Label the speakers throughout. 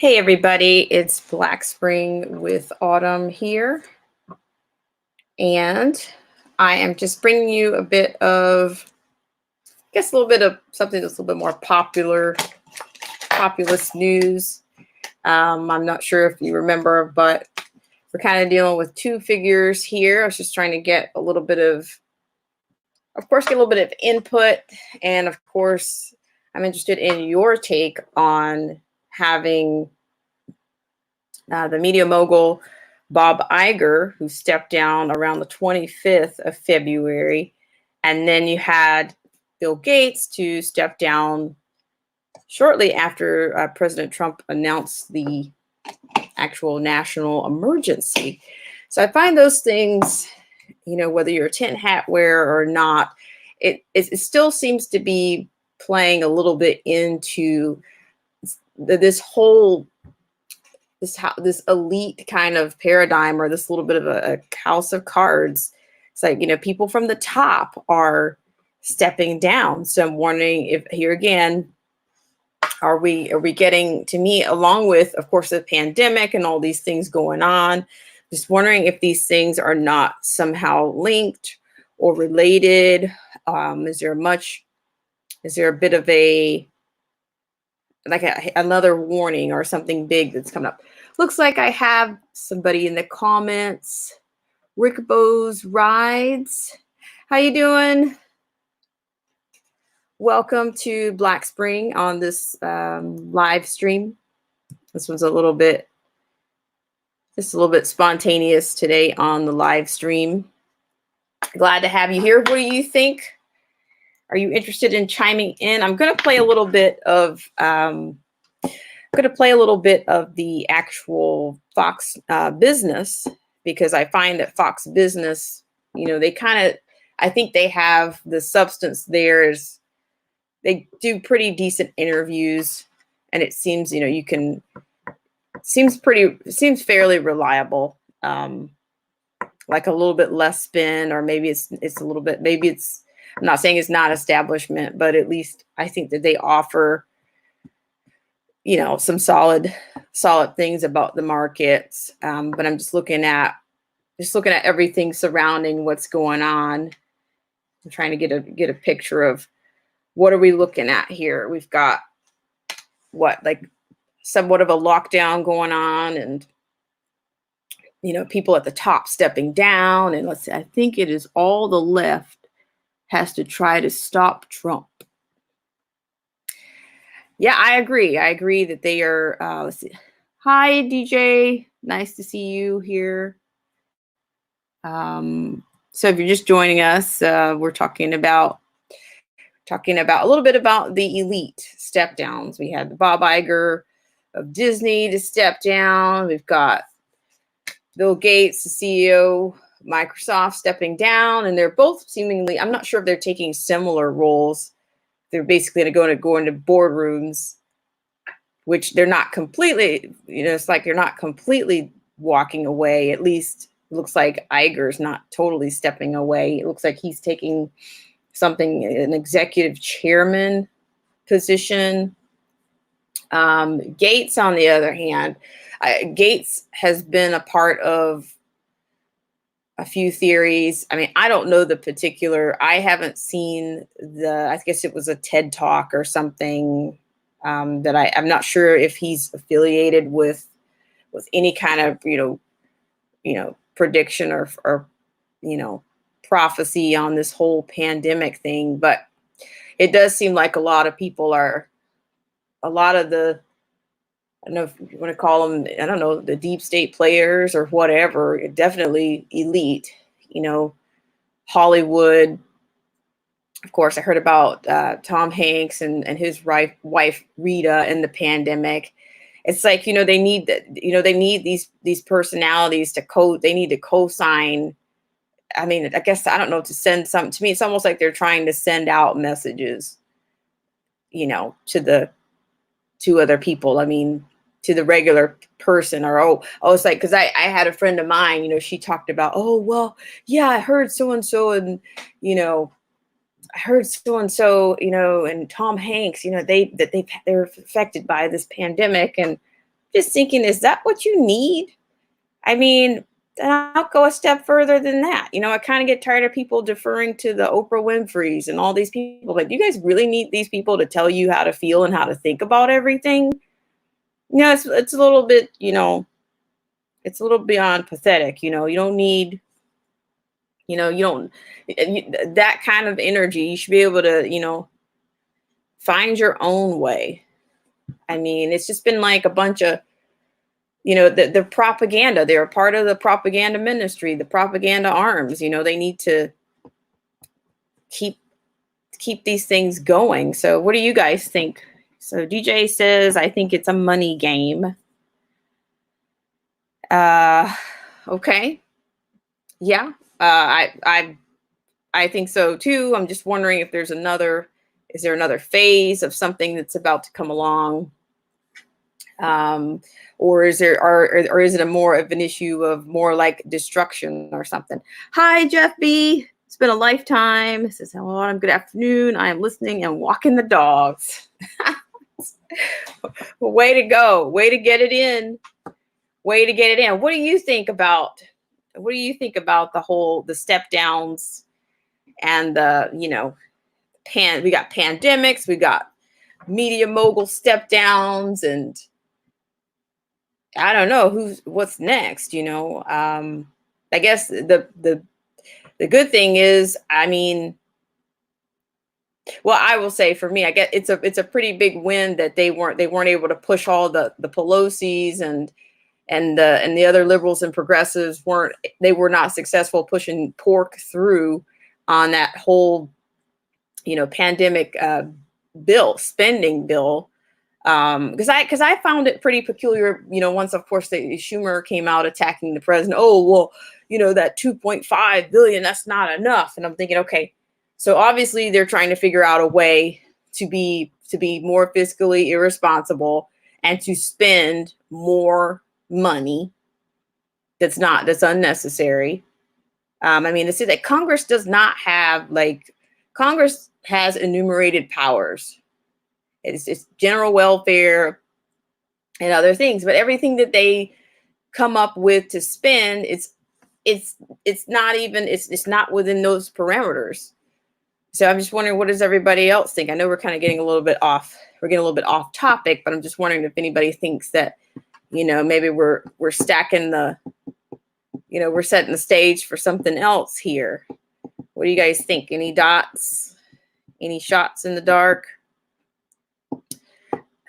Speaker 1: Hey everybody, it's Black Spring with Autumn here, and I am just bringing you a bit of, a little bit of something that's a little bit more populist news. I'm not sure if you remember, but we're kind of dealing with two figures here. I was just trying to get a little bit of course, get a little bit of input, and of course, I'm interested in your take on having the media mogul Bob Iger, who stepped down around the 25th of February. And then you had Bill Gates to step down shortly after President Trump announced the actual national emergency. So I find those things, whether you're a tin hat wearer or not, it still seems to be playing a little bit into this whole this elite kind of paradigm, or this little bit of a house of cards. It's like, people from the top are stepping down. So I'm wondering if here again, are we getting, to me, along with, of course, the pandemic and all these things going on, just wondering if these things are not somehow linked or related. Is there a bit of another warning or something big that's coming up? Looks like I have somebody in the comments. Rick Bose Rides. How you doing? Welcome to Black Spring on this live stream. This one's just a little bit spontaneous today on the live stream. Glad to have you here. What do you think? Are you interested in chiming in? I'm going to play a little bit of the actual Fox Business, because I find that Fox Business, I think they have the substance there. They do pretty decent interviews, and it seems, seems fairly reliable. Like a little bit less spin, or maybe it's a little bit, I'm not saying it's not establishment, but at least I think that they offer, some solid things about the markets. But I'm just looking at everything surrounding what's going on. I'm trying to get a picture of what are we looking at here. We've got somewhat of a lockdown going on, and people at the top stepping down. And let's see, I think it is all the left has to try to stop Trump. Yeah, I agree. I agree that they are. Let's see. Hi, DJ. Nice to see you here. So if you're just joining us, we're talking about a little bit about the elite step downs. We had Bob Iger of Disney to step down. We've got Bill Gates, the CEO of Microsoft, stepping down, and they're both seemingly, I'm not sure if they're taking similar roles. They're basically going to go into boardrooms, which they're not completely, it's like they're not completely walking away. At least it looks like Iger's not totally stepping away. It looks like he's taking an executive chairman position. Gates, on the other hand, Gates has been a part of a few theories. I mean, I don't know the particular. I haven't seen I guess it was a TED Talk or something that I'm not sure if he's affiliated with any kind of prediction or prophecy on this whole pandemic thing. But it does seem like a lot of the, I don't know if you want to call them, I don't know, the deep state players or whatever, definitely elite, Hollywood. Of course, I heard about Tom Hanks and his wife Rita in the pandemic. It's like, they need these personalities they need to co-sign. I mean, I guess, I don't know, to send something to me. It's almost like they're trying to send out messages, to other people. I mean, to the regular person, or it's like, because I had a friend of mine, she talked about, oh, well, yeah, I heard so and so, and I heard so and so, and Tom Hanks, they're affected by this pandemic, and Just thinking, is that what you need? I mean, then I'll go a step further than that. I kind of get tired of people deferring to the Oprah Winfreys and all these people. But you guys really need these people to tell you how to feel and how to think about everything. It's a little bit, it's a little beyond pathetic. You don't need, you don't, that kind of energy. You should be able to, find your own way. I mean, it's just been like a bunch of, the propaganda. They're a part of the propaganda ministry, the propaganda arms. They need to keep these things going. So what do you guys think? So DJ says, I think it's a money game. Okay. Yeah. I think so too. I'm just wondering if is there another phase of something that's about to come along? Or is it a more of an issue of more like destruction or something? Hi, Jeff B. It's been a lifetime. It says, hello, good afternoon. I am listening and walking the dogs. Well, way to go. Way to get it in. Way to get it in. What do you think about the step downs and we got pandemics, we got media mogul step downs, and I don't know what's next. I guess the good thing is, I mean, well, I will say for me, I guess it's a pretty big win that they weren't able to push all the Pelosi's and the other liberals and progressives were not successful pushing pork through on that whole pandemic spending bill. Because I found it pretty peculiar, once, of course, Schumer came out attacking the president. Oh, well, that 2.5 billion, that's not enough. And I'm thinking, okay, so obviously they're trying to figure out a way to be more fiscally irresponsible and to spend more money that's unnecessary. I mean, to say that Congress does not have, Congress has enumerated powers. It's general welfare and other things, but everything that they come up with to spend, it's not within those parameters. So I'm just wondering, what does everybody else think? I know we're kind of getting a little bit off topic, but I'm just wondering if anybody thinks that, maybe we're stacking we're setting the stage for something else here. What do you guys think? Any dots? Any shots in the dark?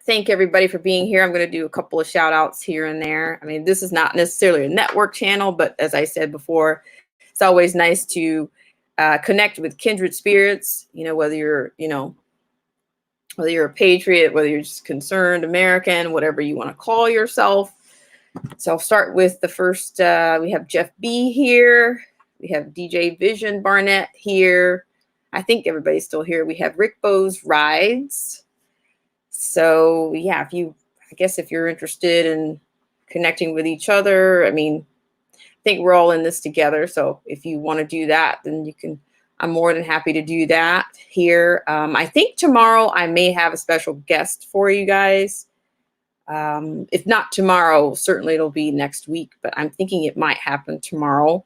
Speaker 1: Thank everybody for being here. I'm going to do a couple of shout outs here and there. I mean, this is not necessarily a network channel, but as I said before, it's always nice to connect with kindred spirits, whether you're a patriot, whether you're just concerned American, whatever you want to call yourself. So I'll start with the first. We have Jeff B here. We have DJ Vision Barnett here. I think everybody's still here. We have Rick Bowes Rides. So yeah, if you're interested in connecting with each other, I mean, I think we're all in this together. So if you want to do that, then you can. I'm more than happy to do that here. I think tomorrow I may have a special guest for you guys. If not tomorrow, certainly it'll be next week, but I'm thinking it might happen tomorrow.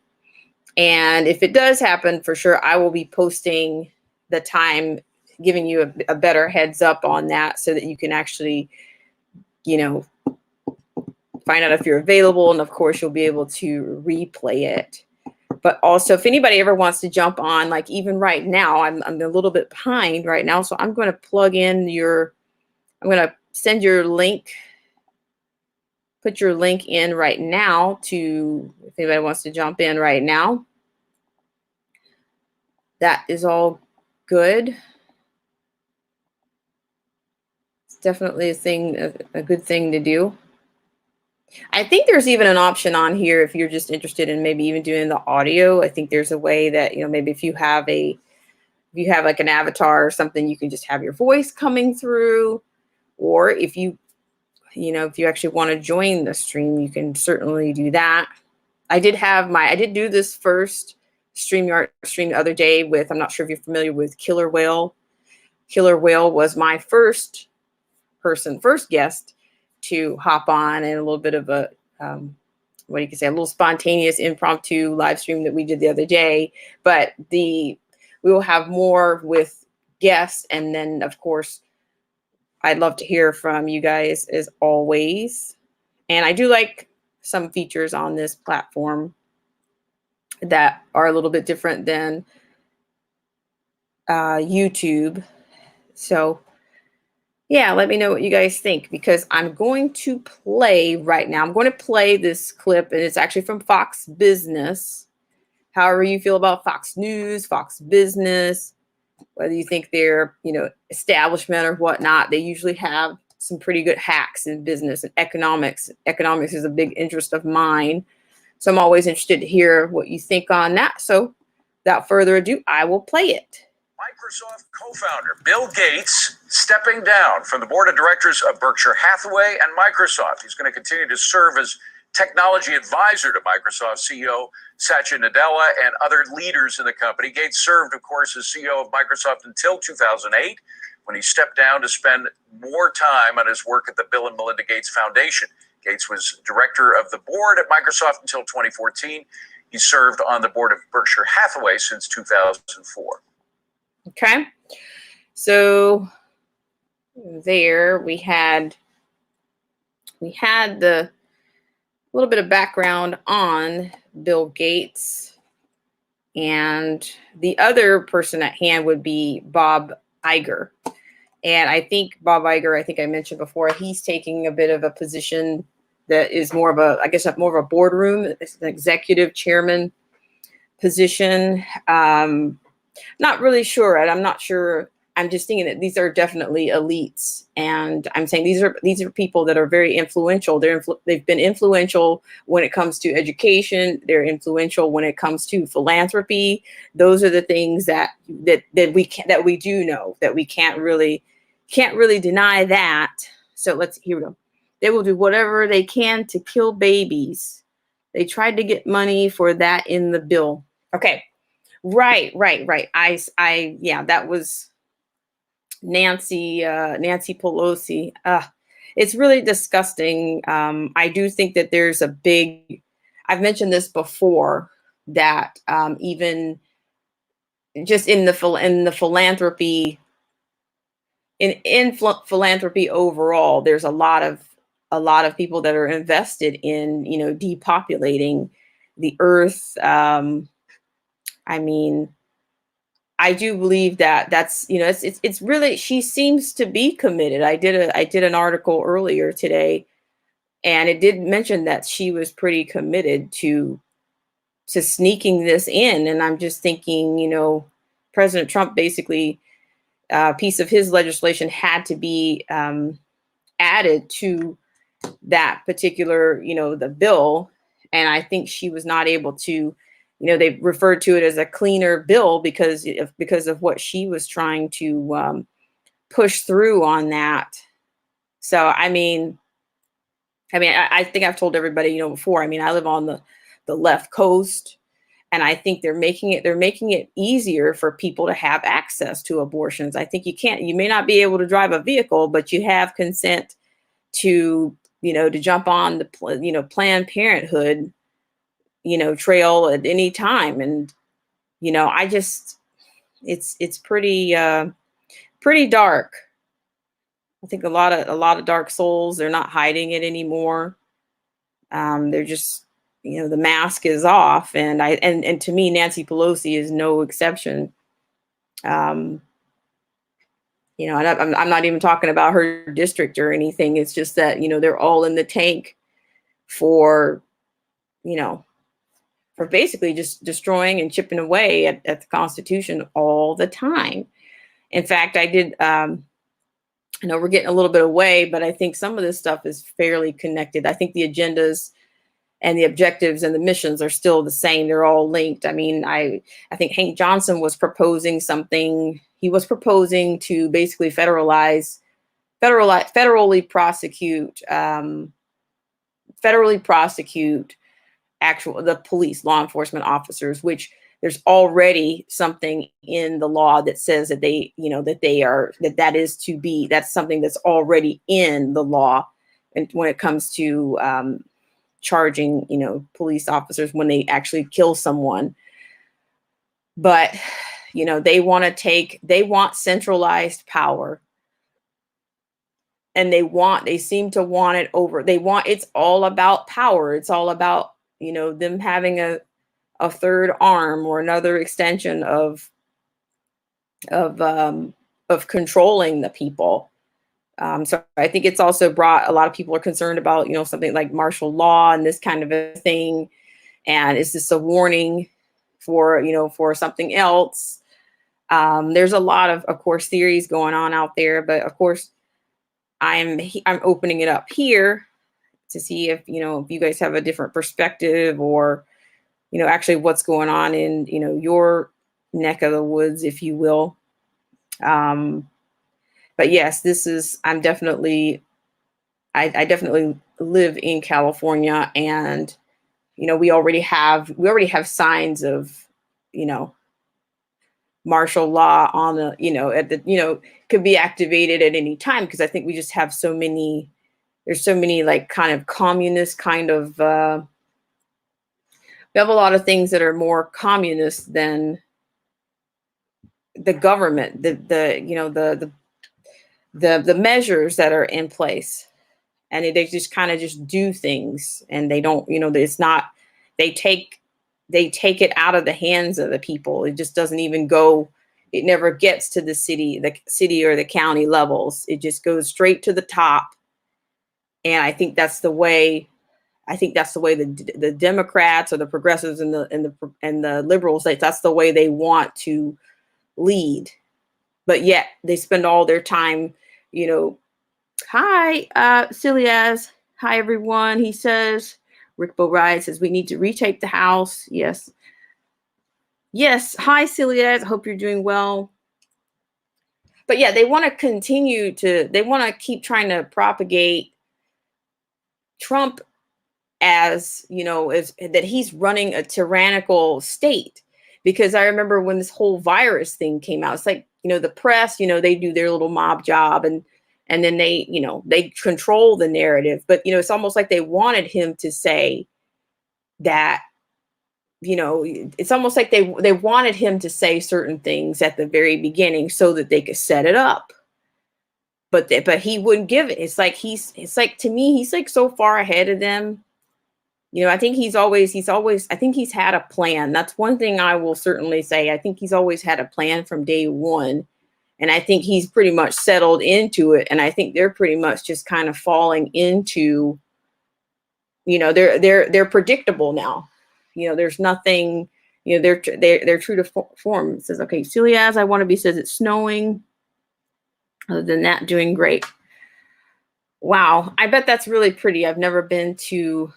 Speaker 1: And if it does happen, for sure, I will be posting the time, giving you a better heads up on that so that you can actually, find out if you're available. And of course, you'll be able to replay it. But also, if anybody ever wants to jump on, like even right now, I'm a little bit behind right now. So I'm going to plug in I'm going to send your link, put your link in right now if anybody wants to jump in right now. That is all good. It's definitely a good thing to do. I think there's even an option on here if you're just interested in maybe even doing the audio. I think there's a way that, maybe if you have like an avatar or something, you can just have your voice coming through. Or if you actually want to join the stream, you can certainly do that. I did do this first StreamYard stream the other day with, I'm not sure if you're familiar with Killer Whale. Killer Whale was my first guest to hop on and a little bit of a what you can say, a little spontaneous impromptu live stream that we did the other day. But we will have more with guests, and then of course I'd love to hear from you guys as always. And I do like some features on this platform that are a little bit different than YouTube. So yeah, let me know what you guys think, because I'm going to play right now. I'm going to play this clip, and it's actually from Fox Business. However you feel about Fox News, Fox Business, whether you think they're, establishment or whatnot, they usually have some pretty good hacks in business and economics. Economics is a big interest of mine. So I'm always interested to hear what you think on that. So without further ado, I will play it.
Speaker 2: Microsoft co-founder Bill Gates stepping down from the board of directors of Berkshire Hathaway and Microsoft. He's going to continue to serve as technology advisor to Microsoft CEO Satya Nadella and other leaders in the company. Gates served, of course, as CEO of Microsoft until 2008, when he stepped down to spend more time on his work at the Bill and Melinda Gates Foundation. Gates was director of the board at Microsoft until 2014. He served on the board of Berkshire Hathaway since 2004.
Speaker 1: Okay, so there we had the little bit of background on Bill Gates, and the other person at hand would be Bob Iger. And I think Bob Iger, I think I mentioned before, he's taking a bit of a position that is more of a, I guess, more of a boardroom. It's an executive chairman position. Not really sure. I'm not sure. I'm just thinking that these are definitely elites, and I'm saying these are people that are very influential. They've been influential when it comes to education. They're influential when it comes to philanthropy. Those are the things that we do know, that we can't really deny that. So here we go. They will do whatever they can to kill babies. They tried to get money for that in the bill. Okay. Right. Yeah, that was Nancy Pelosi. It's really disgusting. I do think that there's I've mentioned this before, that even just in the philanthropy, philanthropy overall, there's a lot of people that are invested in, depopulating the earth. I mean, I do believe that's, it's really, she seems to be committed. I did an article earlier today, and it did mention that she was pretty committed to sneaking this in. And I'm just thinking, President Trump basically, a piece of his legislation had to be added to that particular, the bill. And I think she was not able to, they referred to it as a cleaner bill because of what she was trying to push through on that. So, I think I've told everybody, before, I live on the left coast, and I think they're making it easier for people to have access to abortions. I think you may not be able to drive a vehicle, but you have consent to jump on the, Planned Parenthood, trail at any time. And, it's pretty dark. I think a lot of dark souls, they're not hiding it anymore. They're just, the mask is off. And to me, Nancy Pelosi is no exception. And I'm not even talking about her district or anything. It's just that, they're all in the tank for basically just destroying and chipping away at the Constitution all the time. In fact, I did, I know we're getting a little bit away, but I think some of this stuff is fairly connected. I think the agendas and the objectives and the missions are still the same. They're all linked. I think Hank Johnson was proposing something. He was proposing to basically federally prosecute the police, law enforcement officers, which there's already something in the law that says that that's something that's already in the law. and when it comes to charging, police officers when they actually kill someone. But, they want centralized power, and they seem to want it over. It's all about power. It's all about, them having a third arm or another extension of controlling the people. So I think it's also brought, a lot of people are concerned about, something like martial law and this kind of a thing. And is this a warning for something else? There's a lot of course, theories going on out there, but of course, I'm opening it up here to see if you guys have a different perspective, or actually what's going on in your neck of the woods, if you will. But yes, I definitely live in California, and we already have signs of martial law on the could be activated at any time, because I think we just have there's so many like kind of communist kind of we have a lot of things that are more communist than the government, the measures that are in place, and they just kind of just do things, and they don't, it's not, they take it out of the hands of the people. It just doesn't even go, it never gets to the city or the county levels. It just goes straight to the top. And I think that's the way the Democrats or the progressives and the liberals, that's the way they want to lead. But yet they spend all their time, hi, silly as, hi everyone. He says, Rick Ride says, we need to retake the house. Yes. Yes. Hi, silly as, I hope you're doing well. But yeah, they want to keep trying to propagate Trump as, as that he's running a tyrannical state. Because I remember when this whole virus thing came out, it's like, the press, they do their little mob job, and then they control the narrative. But, it's almost like they wanted him to say that, it's almost like they wanted him to say certain things at the very beginning so that they could set it up. But he wouldn't give it. It's like to me, he's like so far ahead of them. I think I think he's had a plan. That's one thing I will certainly say. I think he's always had a plan from day one. And I think he's pretty much settled into it. And I think they're pretty much just kind of falling into, they're predictable now. There's nothing, they're true to form. It says, okay, silly as I want to be says it's snowing. Other than that, doing great. Wow. I bet that's really pretty. I've never been to.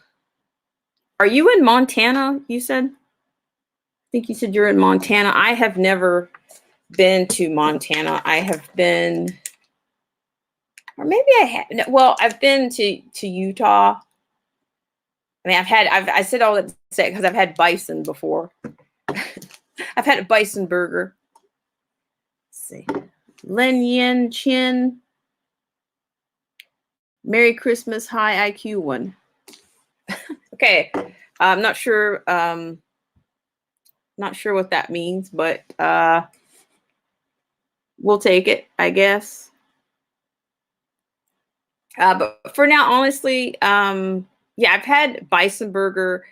Speaker 1: Are you in Montana? You said? I think you said you're in Montana. I have never been to Montana. I have been, or maybe I have. Well, I've been to Utah. I mean, I said all that to say because I've had bison before. I've had a bison burger. Let's see. Len Yen Chin. Merry Christmas, high IQ one. Okay. I'm not sure. Not sure what that means, but we'll take it, I guess. But for now, honestly, yeah, I've had bison burger,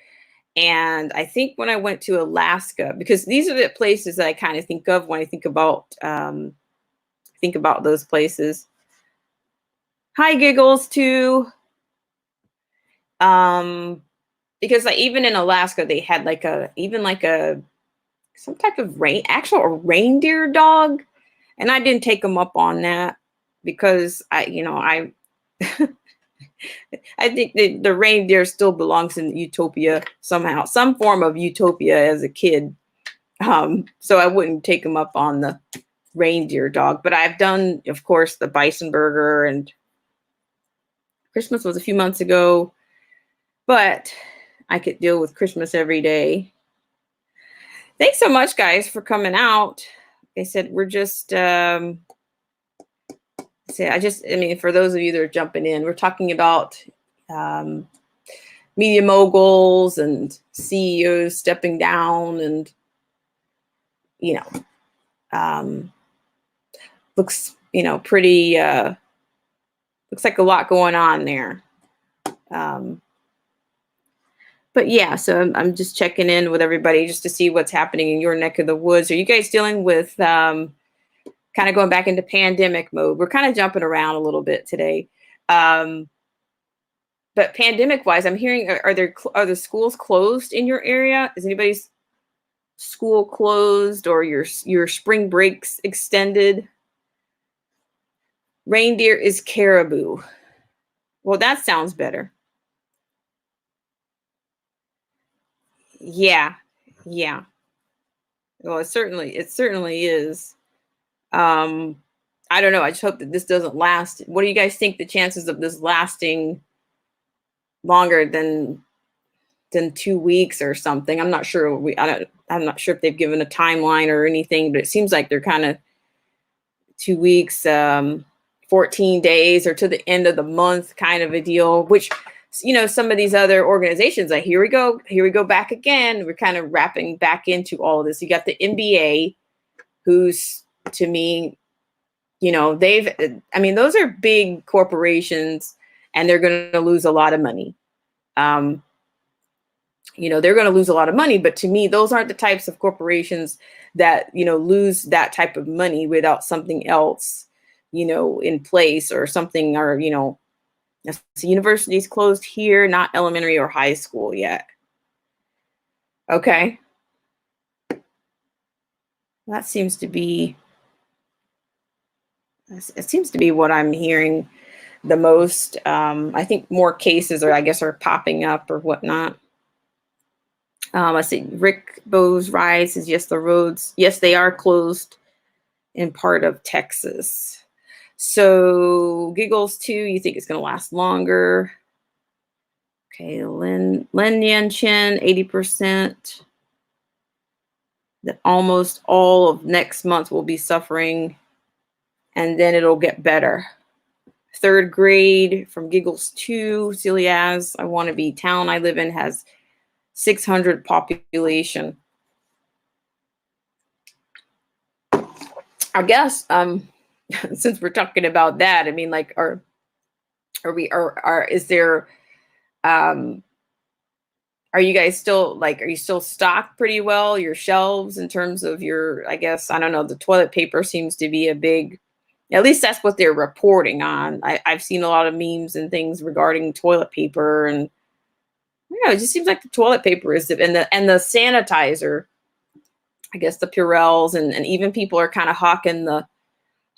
Speaker 1: and I think when I went to Alaska, because these are the places that I kind of think of when I think about those places. Hi, Giggles too. Because like even in Alaska, they had some type of a reindeer dog, and I didn't take them up on that because I think the reindeer still belongs in utopia somehow, some form of utopia as a kid. So I wouldn't take them up on the reindeer dog, but I've done, of course, the bison burger, and Christmas was a few months ago, but I could deal with Christmas every day. Thanks so much, guys, for coming out. They said we're just say, I mean, for those of you that are jumping in, we're talking about media moguls and CEOs stepping down, and looks pretty looks like a lot going on there. But yeah, so I'm just checking in with everybody just to see what's happening in your neck of the woods. Are you guys dealing with kind of going back into pandemic mode? We're kind of jumping around a little bit today. But pandemic wise, I'm hearing, are the schools closed in your area? Is anybody's school closed, or your spring breaks extended? Reindeer is caribou. Well, that sounds better. Yeah. Well, it certainly is. I don't know. I just hope that this doesn't last. What do you guys think the chances of this lasting longer than 2 weeks or something? I'm not sure. I'm not sure if they've given a timeline or anything, but it seems like they're kind of 2 weeks, 14 days, or to the end of the month kind of a deal, which, some of these other organizations, like, here we go back again. We're kind of wrapping back into all of this. You got the NBA, who's, to me, those are big corporations, and they're going to lose a lot of money. They're going to lose a lot of money, but to me, those aren't the types of corporations that, lose that type of money without something else, in place, or something, or, the university's closed here, not elementary or high school yet. Okay. That seems to be, what I'm hearing the most. I think more cases are popping up or whatnot. Let's see. Rick Bose Ride says, yes, the roads, yes, they are closed in part of Texas. So Giggles 2, you think it's going to last longer? Okay, Lin Yan Chen, 80%. That almost all of next month will be suffering, and then it'll get better. Third grade from Giggles 2, Celiaz, I want to be town I live in has 600 population. I guess since we're talking about that, I mean, like, is there are you guys still, are you still stocked pretty well, your shelves, in terms of your, I guess, I don't know, the toilet paper seems to be a big, at least that's what they're reporting on. I've seen a lot of memes and things regarding toilet paper, and it just seems like the toilet paper is, and the sanitizer, I guess the Purells, and even people are kind of hawking the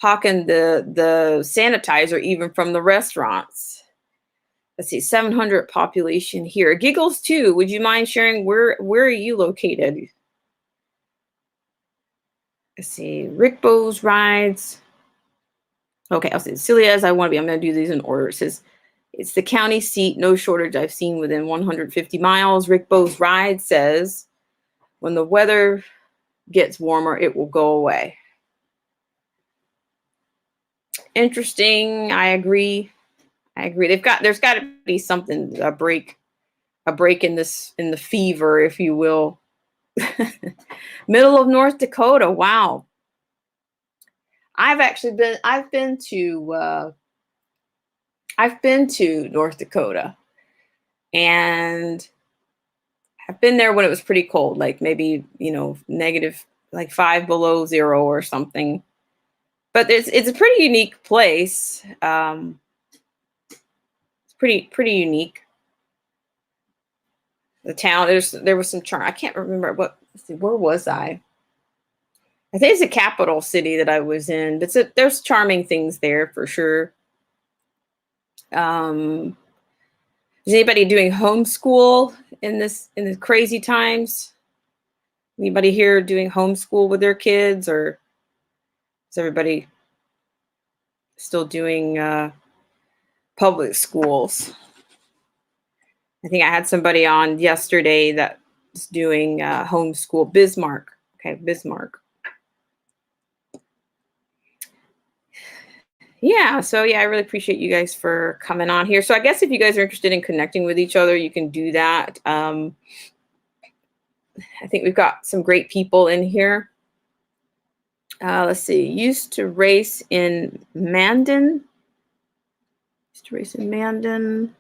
Speaker 1: sanitizer even from the restaurants. Let's see, 700 population here. Giggles 2, would you mind sharing where are you located? Let's see, Rick Bose Rides. Okay, I'll say Celia's I'm going to do these in order. It says, it's the county seat, no shortage I've seen within 150 miles. Rick Bose Ride says, when the weather gets warmer, it will go away. Interesting. I agree. There's got to be something, a break in the fever, if you will. Middle of North Dakota. Wow. I've been to North Dakota, and I've been there when it was pretty cold, like maybe, negative, like 5 below zero or something. But it's a pretty unique place. It's pretty unique. The town, there was some charm. I can't remember where was I? I think it's the capital city that I was in, but there's charming things there for sure. Is anybody doing homeschool in the crazy times? Anybody here doing homeschool with their kids, or is everybody still doing public schools? I think I had somebody on yesterday that was doing homeschool. Bismarck. Okay, Bismarck. yeah, so yeah, I really appreciate you guys for coming on here. So I guess if you guys are interested in connecting with each other, you can do that. I think we've got some great people in here. Let's see. Used to race in Mandan. Used to race in Mandan.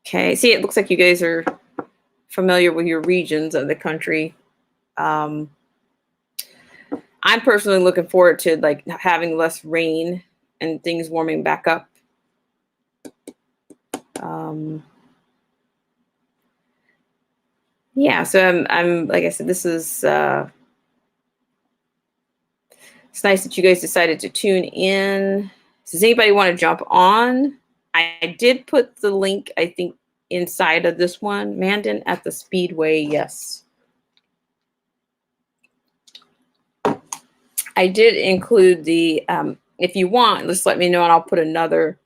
Speaker 1: Okay. See, it looks like you guys are familiar with your regions of the country. I'm personally looking forward to like having less rain and things warming back up. Yeah, so I'm like I said, this is it's nice that you guys decided to tune in. Does anybody want to jump on? I did put the link, I think, inside of this one. Mandan at the Speedway, yes. I did include the if you want, just let me know and I'll put another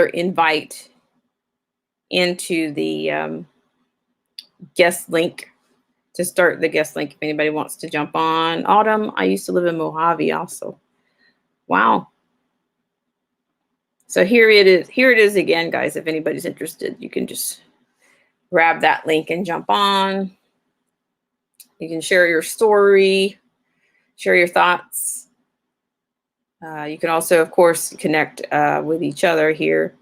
Speaker 1: invite into the guest link to start the guest link if anybody wants to jump on. Autumn, I used to live in Mojave also. Wow. So here it is. Here it is again, guys. If anybody's interested, you can just grab that link and jump on. You can share your story, share your thoughts. You can also, of course, connect with each other here.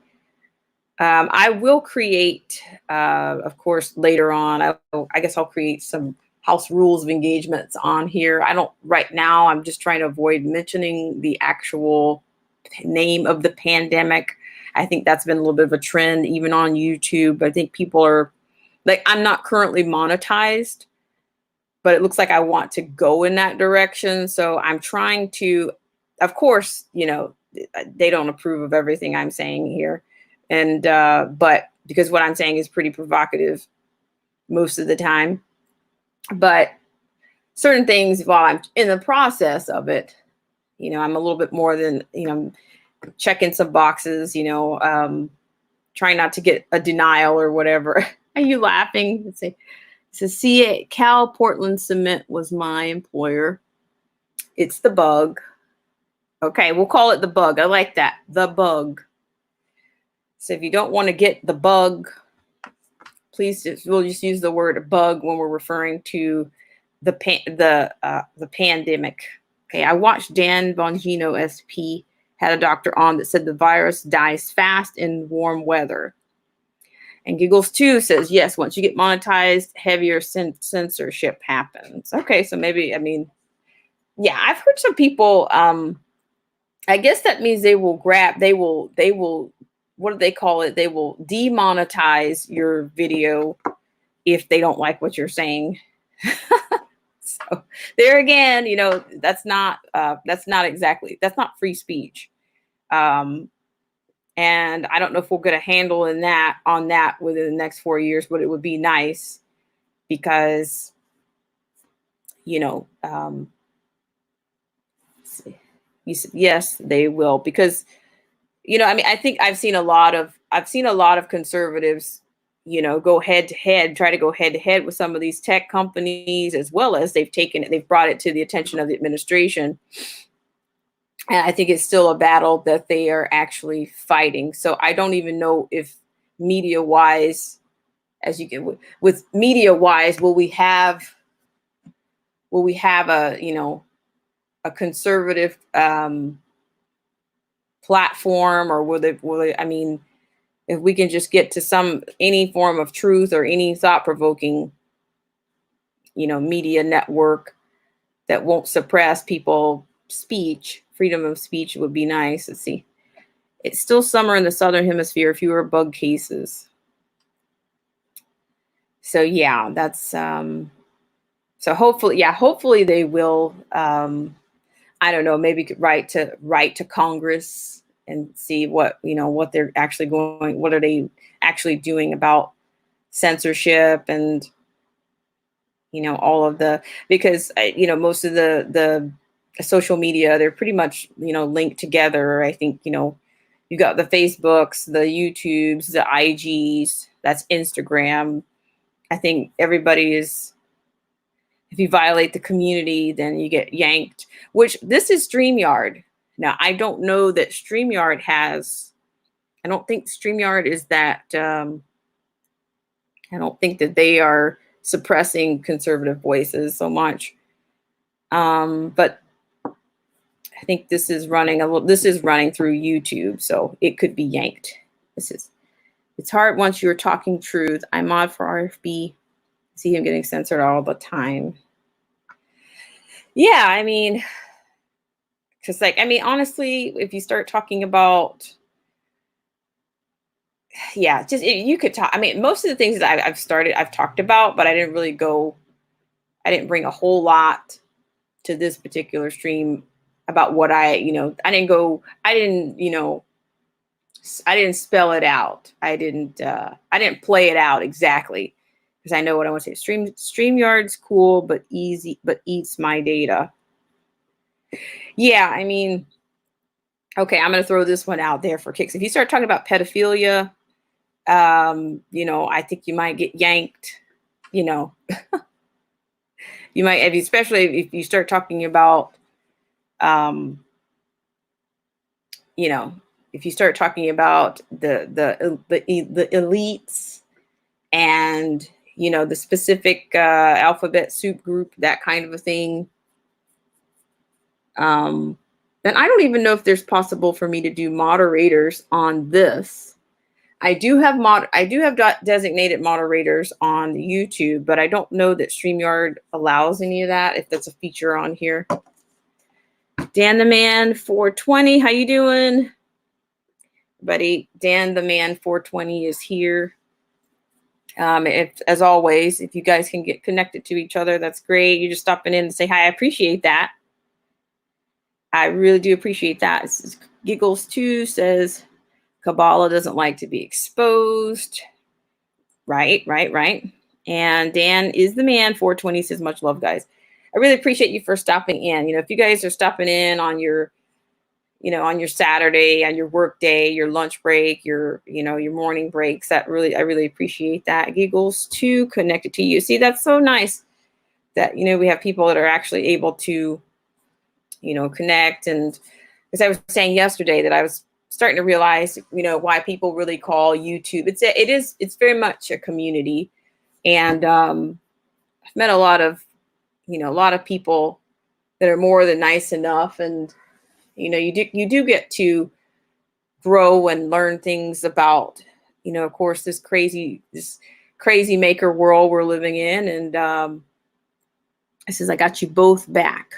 Speaker 1: I will create, of course, later on, I guess I'll create some house rules of engagements on here. I don't right now. I'm just trying to avoid mentioning the actual name of the pandemic. I think that's been a little bit of a trend, even on YouTube. I think people are like, I'm not currently monetized, but it looks like I want to go in that direction. So I'm trying to, of course, they don't approve of everything I'm saying here. And, but because what I'm saying is pretty provocative most of the time, but certain things while I'm in the process of it, I'm a little bit more than, checking some boxes, trying not to get a denial or whatever. Are you laughing? Let's see. So see, Cal Portland Cement was my employer. It's the bug. Okay, we'll call it the bug. I like that. The bug. So if you don't want to get the bug, we'll just use the word bug when we're referring to the pandemic. Okay, I watched Dan Bongino SP had a doctor on that said the virus dies fast in warm weather. And Giggles 2 says, yes, once you get monetized, heavier censorship happens. Okay, so maybe, yeah, I've heard some people, I guess that means they will, what do they call it? They will demonetize your video if they don't like what you're saying. So there again, that's not free speech. And I don't know if we'll get a handle on that within the next 4 years, but it would be nice because, yes, they will, because, I think I've seen a lot of conservatives, try to go head to head with some of these tech companies, as well as they've brought it to the attention of the administration. And I think it's still a battle that they are actually fighting. So I don't even know if media wise, as you can with media wise, will we have a conservative platform, or will they, if we can just get to any form of truth or any thought provoking, media network that won't suppress people's speech, freedom of speech would be nice. Let's see. It's still summer in the southern hemisphere, fewer bug cases. So yeah, that's so hopefully they will I don't know, maybe write to Congress and see what they're actually what are they actually doing about censorship and all of because most of the social media, they're pretty much linked together. I think you got the Facebooks, the YouTubes, the IGs, that's Instagram. I think everybody is If you violate the community, then you get yanked, which this is StreamYard. Now, I don't know that StreamYard has, I don't think StreamYard is that, I don't think that they are suppressing conservative voices so much. But I think this is running through YouTube, so it could be yanked. It's hard once you're talking truth. I mod for RFB. See him getting censored all the time. Yeah, I mean, because honestly, if you start talking about, yeah, just you could talk. I mean, most of the things that I've talked about, but I didn't bring a whole lot to this particular stream about what I didn't spell it out. I didn't play it out exactly because I know what I want to say. StreamYard's cool, but eats my data. Yeah, I mean, okay, I'm going to throw this one out there for kicks. If you start talking about pedophilia, I think you might get yanked, you might, especially if you start talking about, if you start talking about the elites and, the specific alphabet soup group, that kind of a thing, then I don't even know if there's possible for me to do moderators on this. I do have designated moderators on YouTube, but I don't know that StreamYard allows any of that, if that's a feature on here. Dan the Man 420, how you doing? Buddy, Dan the Man 420 is here. As always, if you guys can get connected to each other, that's great. You're just stopping in to say hi. I appreciate that. I really do appreciate that. Giggles 2 says, Kabbalah doesn't like to be exposed. Right. And Dan is the Man 420 says, much love, guys. I really appreciate you for stopping in. If you guys are stopping in on your, on your Saturday, on your work day, your lunch break, your morning breaks, I really appreciate that. Giggles 2 connected to you. See, that's so nice that, we have people that are actually able to, connect. And as I was saying yesterday, that I was starting to realize, why people really call YouTube. It's very much a community. And I've met a lot of people that are more than nice enough. And, you do get to grow and learn things about, of course, this crazy maker world we're living in. And it says, I got you both back.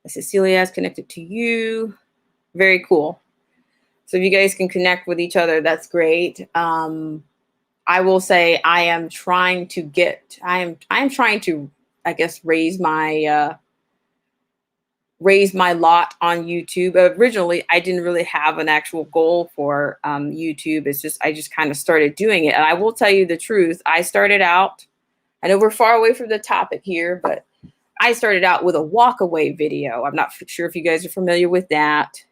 Speaker 1: Cecilia is connected to you. Very cool. So if you guys can connect with each other, that's great. I will say I am trying to, I guess, raise my lot on YouTube. Originally, I didn't really have an actual goal for YouTube. I just kind of started doing it. And I will tell you the truth. I started out, I know we're far away from the topic here, but I started out with a walkaway video. I'm not sure if you guys are familiar with that.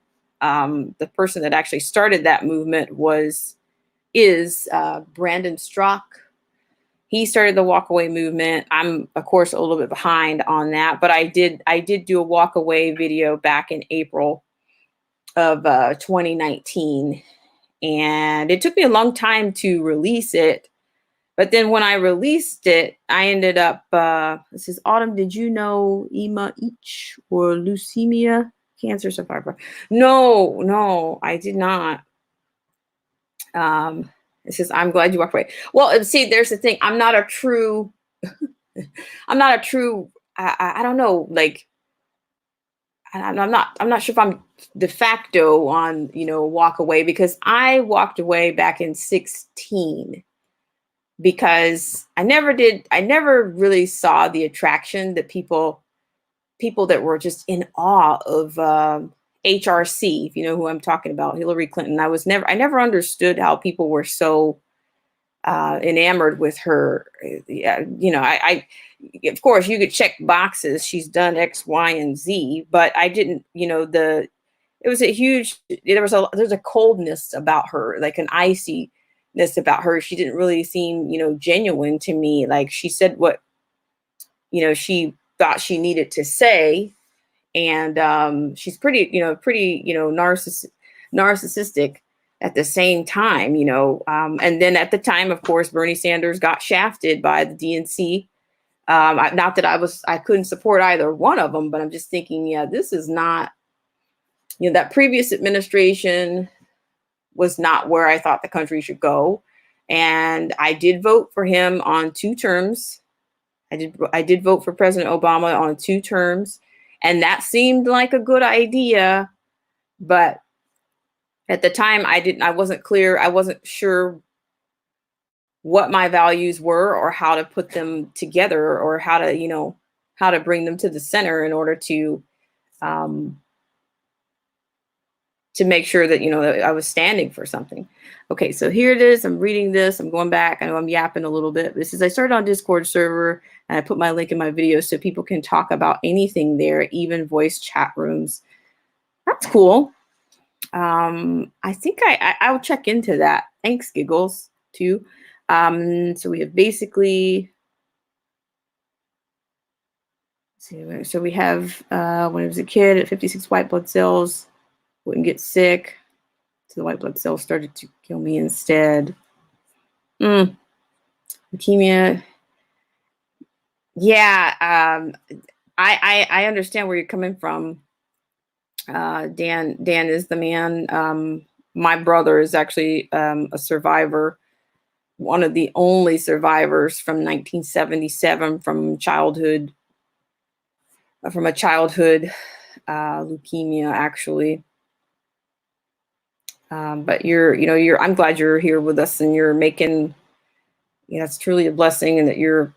Speaker 1: The person that actually started that movement is Brandon Strzok. He started the walkaway movement. I'm, of course, a little bit behind on that, but I did do a walkaway video back in April of 2019, and it took me a long time to release it. But then when I released it, I ended up, this is Autumn, did you know Ema Each or leukemia cancer survivor? No, I did not. It says, I'm glad you walked away. Well, see, there's the thing. I'm not a true, I don't know, like, I'm not sure if I'm de facto on, walk away, because I walked away back in 2016. Because I never really saw the attraction that people that were just in awe of HRC, if you know who I'm talking about, Hillary Clinton. I never understood how people were so enamored with her. Yeah, I of course you could check boxes. She's done X, Y, and Z, but I didn't, there's a coldness about her, like an icy about her. She didn't really seem, genuine to me. Like she said what she thought she needed to say. And she's pretty, narcissistic at the same time, and then at the time, of course, Bernie Sanders got shafted by the DNC. Not that I couldn't support either one of them, but I'm just thinking, yeah, this is not, that previous administration was not where I thought the country should go. And I did vote for him on 2 terms. I did vote for President Obama on 2 terms, and that seemed like a good idea. But at the time, I wasn't clear. I wasn't sure what my values were or how to put them together or how to bring them to the center in order to make sure that, that I was standing for something. Okay, so here it is. I'm reading this. I'm going back. I know I'm yapping a little bit. This is, I started on Discord server, and I put my link in my video so people can talk about anything there, even voice chat rooms. That's cool. I think I'll check into that. Thanks, Giggles, too. So we have basically, so we have, when I was a kid at 56 white blood cells, wouldn't get sick. So the white blood cells started to kill me instead. Leukemia. Yeah, I understand where you're coming from. Dan is the man. My brother is actually a survivor, one of the only survivors from 1977 from a childhood leukemia, actually. But I'm glad you're here with us, and you're making, it's truly a blessing, and that you're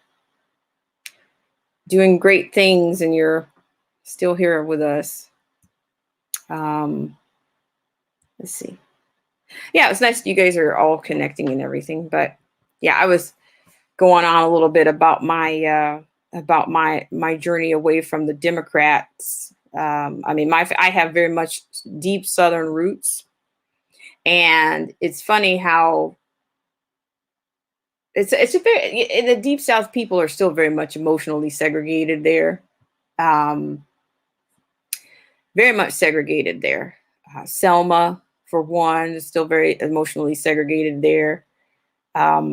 Speaker 1: doing great things, and you're still here with us. Let's see. Yeah, it's nice you guys are all connecting and everything. But yeah, I was going on a little bit about my journey away from the Democrats. I have very much deep Southern roots, and it's funny how it's a very, in the Deep South, people are still very much emotionally segregated there. Very much segregated there. Selma, for one, is still very emotionally segregated there. But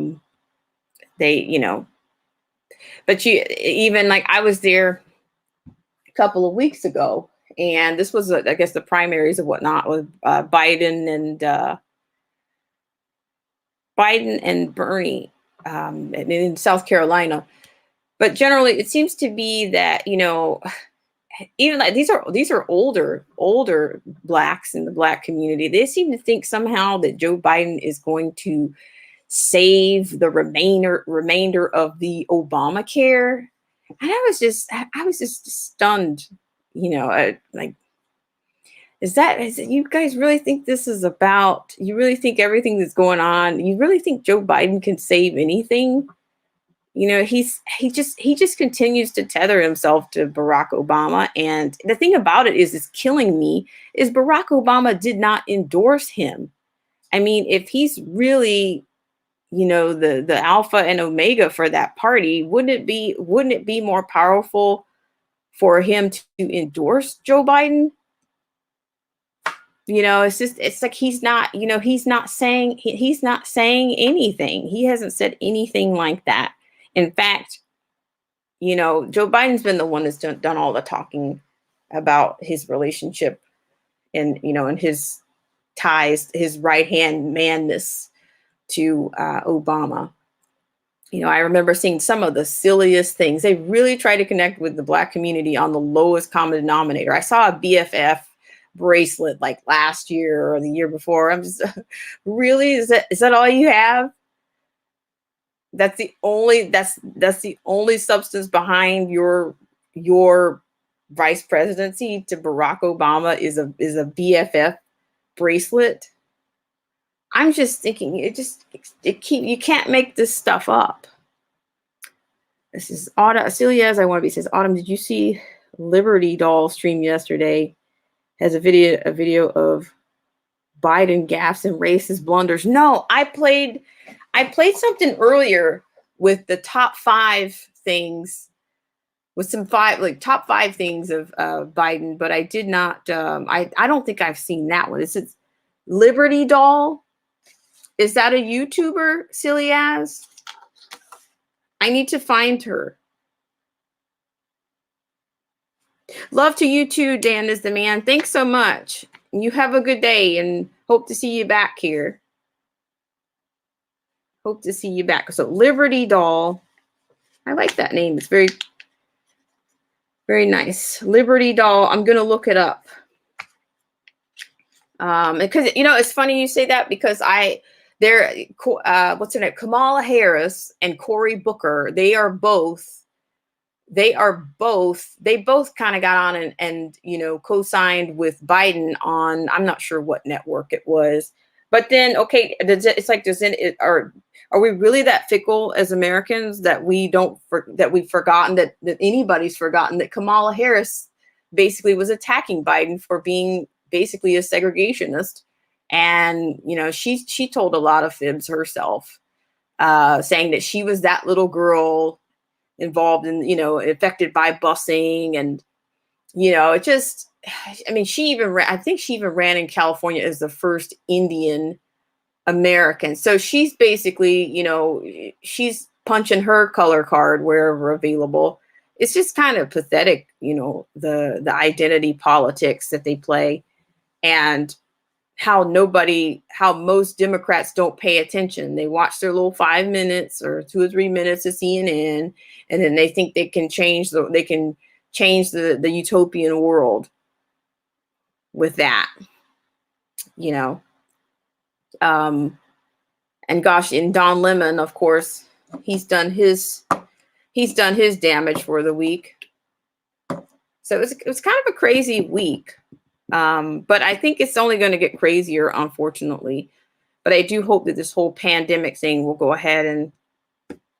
Speaker 1: even like, I was there a couple of weeks ago, and this was, I guess, the primaries and whatnot with Biden and Bernie in South Carolina. But generally, it seems to be that, even like these are older blacks in the black community. They seem to think somehow that Joe Biden is going to save the remainder of the Obamacare. And I was just stunned, like, is it, you guys really think this is about, you really think everything that's going on, you really think Joe Biden can save anything? He just continues to tether himself to Barack Obama. And the thing about it is killing me, is Barack Obama did not endorse him. I mean, if he's really, the alpha and omega for that party, wouldn't it be more powerful for him to endorse Joe Biden? It's like he's not saying anything. He hasn't said anything like that. In fact, Joe Biden's been the one that's done all the talking about his relationship and, and his ties, his right-hand manness to Obama. I remember seeing some of the silliest things. They really try to connect with the black community on the lowest common denominator. I saw a BFF bracelet like last year or the year before. I'm just, really, is that all you have? That's the only substance behind your vice presidency to Barack Obama is a BFF bracelet. I'm just thinking, you can't make this stuff up. This is Autumn. Celia, as I want to be, says, Autumn, did you see Liberty Doll stream yesterday? Has a video of Biden gaffes and racist blunders. No, I played something earlier with the top 5 things with some top 5 things of Biden, but I did not. I don't think I've seen that one. Is it Liberty Doll? Is that a YouTuber, silly as? I need to find her. Love to you too, Dan is the man. Thanks so much. You have a good day and hope to see you back here. Hope to see you back. So Liberty Doll. I like that name. It's very, very nice. Liberty Doll. I'm going to look it up. Because, you know, it's funny you say that because what's her name? Kamala Harris and Cory Booker. They both kind of got on and you know, co-signed with Biden on, I'm not sure what network it was, but then, okay, it's like, are we really that fickle as Americans that we've forgotten that anybody's forgotten that Kamala Harris basically was attacking Biden for being basically a segregationist. And, you know, she told a lot of fibs herself, saying that she was that little girl involved in, you know, affected by busing. And, you know, it just, I mean, I think she even ran in California as the first Indian American. So she's basically, you know, she's punching her color card wherever available. It's just kind of pathetic, you know, the identity politics that they play and how most Democrats don't pay attention. They watch their little 5 minutes or 2 or 3 minutes of CNN, and then they think they can change the utopian world with that, you know. And gosh, in Don Lemon, of course, he's done his damage for the week. So it was kind of a crazy week. But I think it's only going to get crazier, unfortunately. But I do hope that this whole pandemic thing will go ahead and,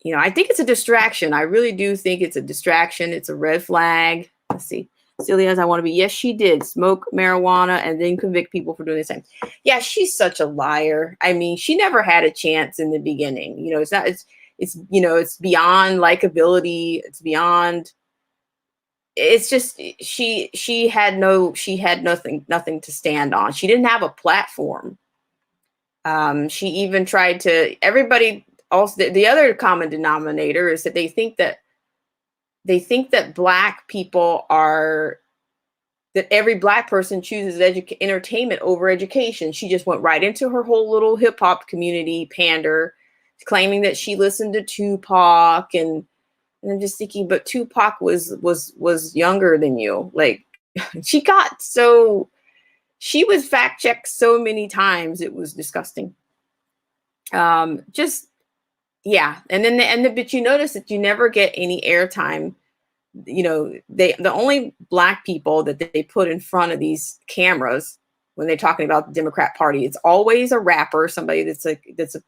Speaker 1: you know, I think it's a distraction. I really do think it's a distraction. It's a red flag. Let's see. Silly as I want to be. Yes, she did smoke marijuana and then convict people for doing the same. Yeah, she's such a liar. I mean, she never had a chance in the beginning. You know, you know, it's beyond likability. It's beyond. It's just she had nothing to stand on. She didn't have a platform. She even tried to, everybody also, the other common denominator is that they think that Black people that every Black person chooses entertainment over education. She just went right into her whole little hip hop community pander, claiming that she listened to Tupac and I'm just thinking, but Tupac was younger than you. Like she was fact checked so many times. It was disgusting. Just, yeah. And then, but you notice that you never get any airtime. You know, the only Black people that they put in front of these cameras when they're talking about the Democrat Party, it's always a rapper, somebody that's a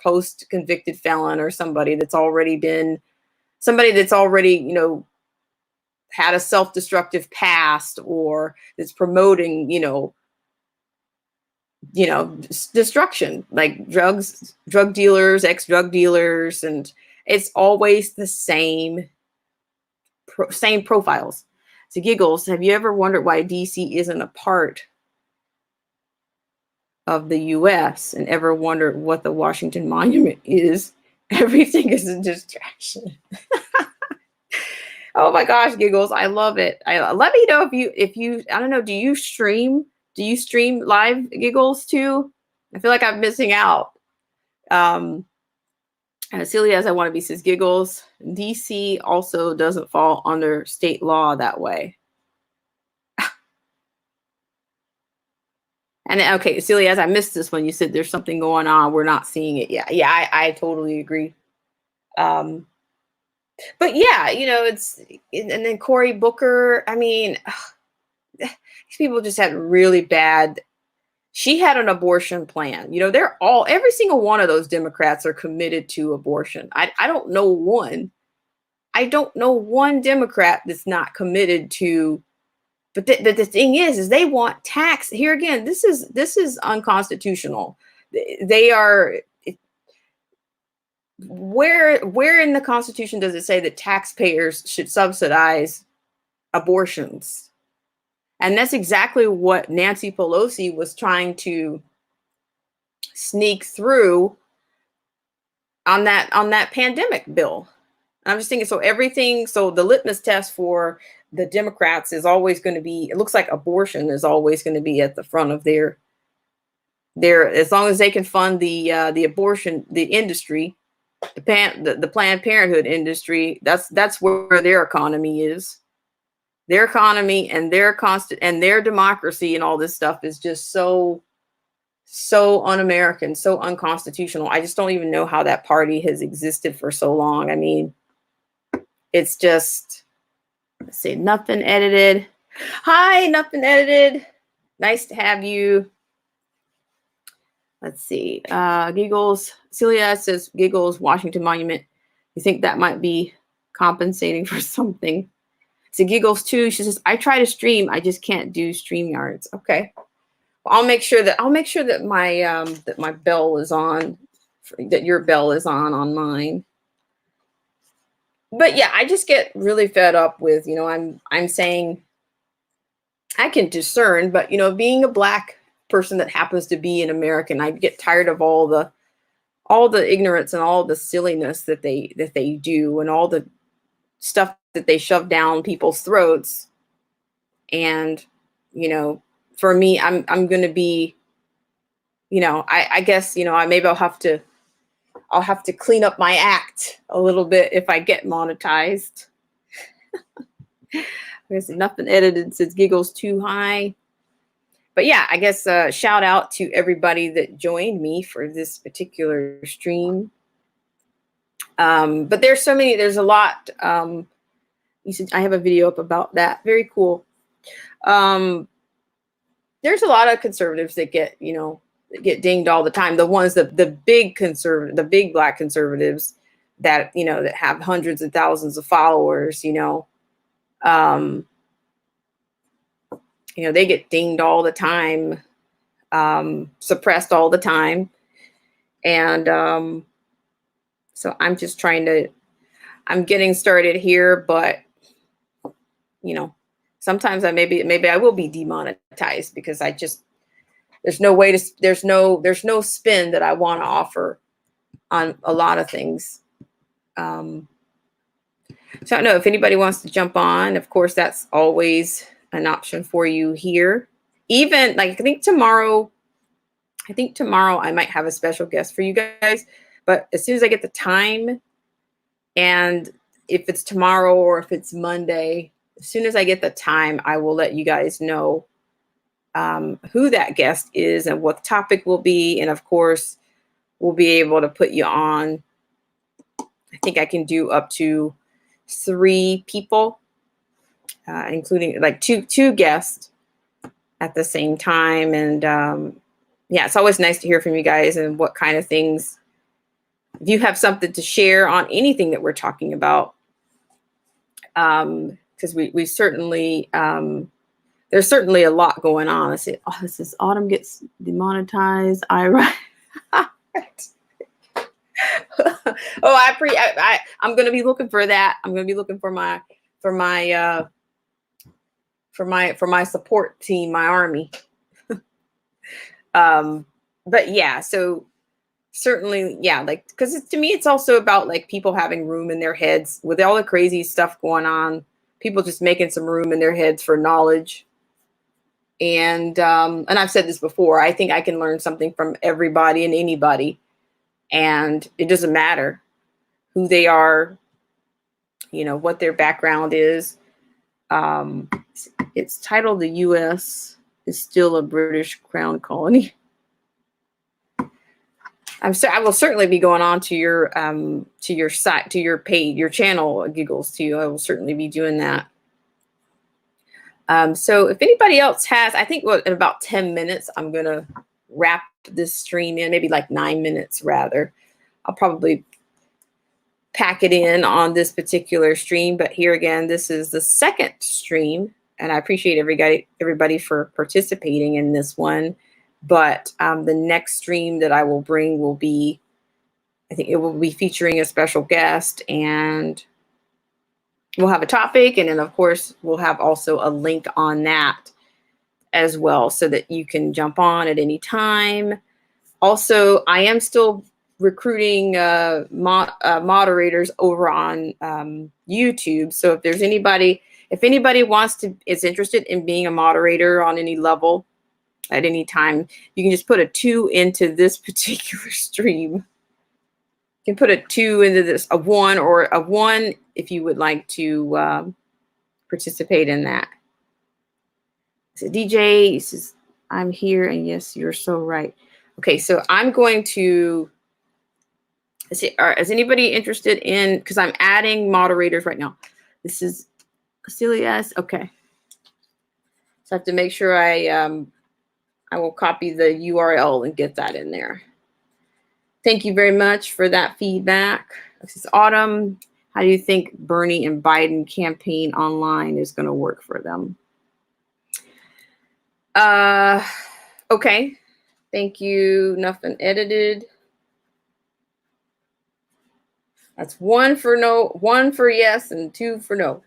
Speaker 1: post-convicted felon or somebody that's already, you know, had a self-destructive past or that's promoting, you know, destruction, like drug dealers, ex-drug dealers. And it's always the same profiles. So Giggles, have you ever wondered why DC isn't a part of the US and ever wondered what the Washington Monument is? Everything is a distraction. Oh my gosh, Giggles, I love it. Let me know if you I don't know, do you stream live, Giggles, too? I feel like I'm missing out. As silly as I want to be, says Giggles, DC also doesn't fall under state law that way. And okay, silly as I missed this one, you said there's something going on, we're not seeing it yet. Yeah, I totally agree. But yeah, you know, and then Cory Booker, I mean, these people just had really bad. She had an abortion plan. You know, every single one of those Democrats are committed to abortion. I don't know one. I don't know one Democrat that's not committed to. But the thing is they want tax. Here again, this is unconstitutional. They are. Where in the Constitution does it say that taxpayers should subsidize abortions. And that's exactly what Nancy Pelosi was trying to sneak through on that pandemic bill. I'm just thinking, so the litmus test for the Democrats is always going to be, it looks like abortion is always going to be at the front of their, as long as they can fund the abortion, the industry, the Planned Parenthood industry, that's where their economy is. Their economy and their and their democracy and all this stuff is just so un-American, so unconstitutional. I just don't even know how that party has existed for so long. I mean, it's just, let's see, nothing edited. Hi, nothing edited. Nice to have you. Let's see. Giggles. Celia says, Giggles, Washington Monument. You think that might be compensating for something? So Giggles too. She says, I try to stream. I just can't do StreamYards. Okay. Well, I'll make sure that my bell is on, that your bell is on mine. But yeah, I just get really fed up with, I'm saying I can discern, but being a Black person that happens to be an American, I get tired of all the ignorance and all the silliness that they do and all the stuff that they shove down people's throats. And for me, I'm going to be, I guess, maybe I'll have to clean up my act a little bit if I get monetized. I guess nothing edited says Giggles too high. But yeah, I guess shout out to everybody that joined me for this particular stream. But there's a lot. You said I have a video up about that. Very cool. There's a lot of conservatives that get dinged all the time. The ones that the big Black conservatives that that have hundreds of thousands of followers. They get dinged all the time, suppressed all the time, and so I'm just I'm getting started here, but sometimes maybe I will be demonetized because there's no spin that I want to offer on a lot of things. So I don't know if anybody wants to jump on. Of course, that's always an option for you here. Even like I think tomorrow I might have a special guest for you guys. But as soon as I get the time, and if it's tomorrow or if it's Monday, as soon as I get the time, I will let you guys know who that guest is and what the topic will be. And of course, we'll be able to put you on. I think I can do up to 3 people, including like two guests at the same time. And yeah, it's always nice to hear from you guys and what kind of things. If you have something to share on anything that we're talking about, because we certainly there's certainly a lot going on. I say, oh, this is Autumn gets demonetized. I'm going to be looking for that. I'm going to be looking for my support team, my army. But yeah, so certainly, yeah, like, because to me, it's also about like people having room in their heads with all the crazy stuff going on. People just making some room in their heads for knowledge. And I've said this before, I think I can learn something from everybody and anybody. And it doesn't matter who they are, what their background is. It's titled The U.S. is Still a British Crown Colony. I will certainly be going on to your site, to your page, your channel, Giggles too. I will certainly be doing that. So if anybody else has, I think in about 10 minutes, I'm going to wrap this stream in, maybe like 9 minutes rather. I'll probably pack it in on this particular stream. But here again, this is the second stream, and I appreciate everybody for participating in this one. But the next stream that I will bring will be, I think it will be featuring a special guest, and we'll have a topic, and then of course we'll have also a link on that as well, so that you can jump on at any time. Also, I am still recruiting moderators over on YouTube. So if there's anybody, if anybody is interested in being a moderator on any level at any time, you can just put a 2 into this particular stream. You can put a 2 into this, a 1 or a 1 if you would like to participate in that. So DJ says, I'm here, and yes, you're so right. Okay, so I'm going to see, is anybody interested in, because I'm adding moderators right now. This is Cecilia's, okay. So I have to make sure I will copy the URL and get that in there. Thank you very much for that feedback. This is Autumn. How do you think Bernie and Biden campaign online is going to work for them? Okay. Thank you. Nothing edited. That's 1 for no, 1 for yes, and 2 for no.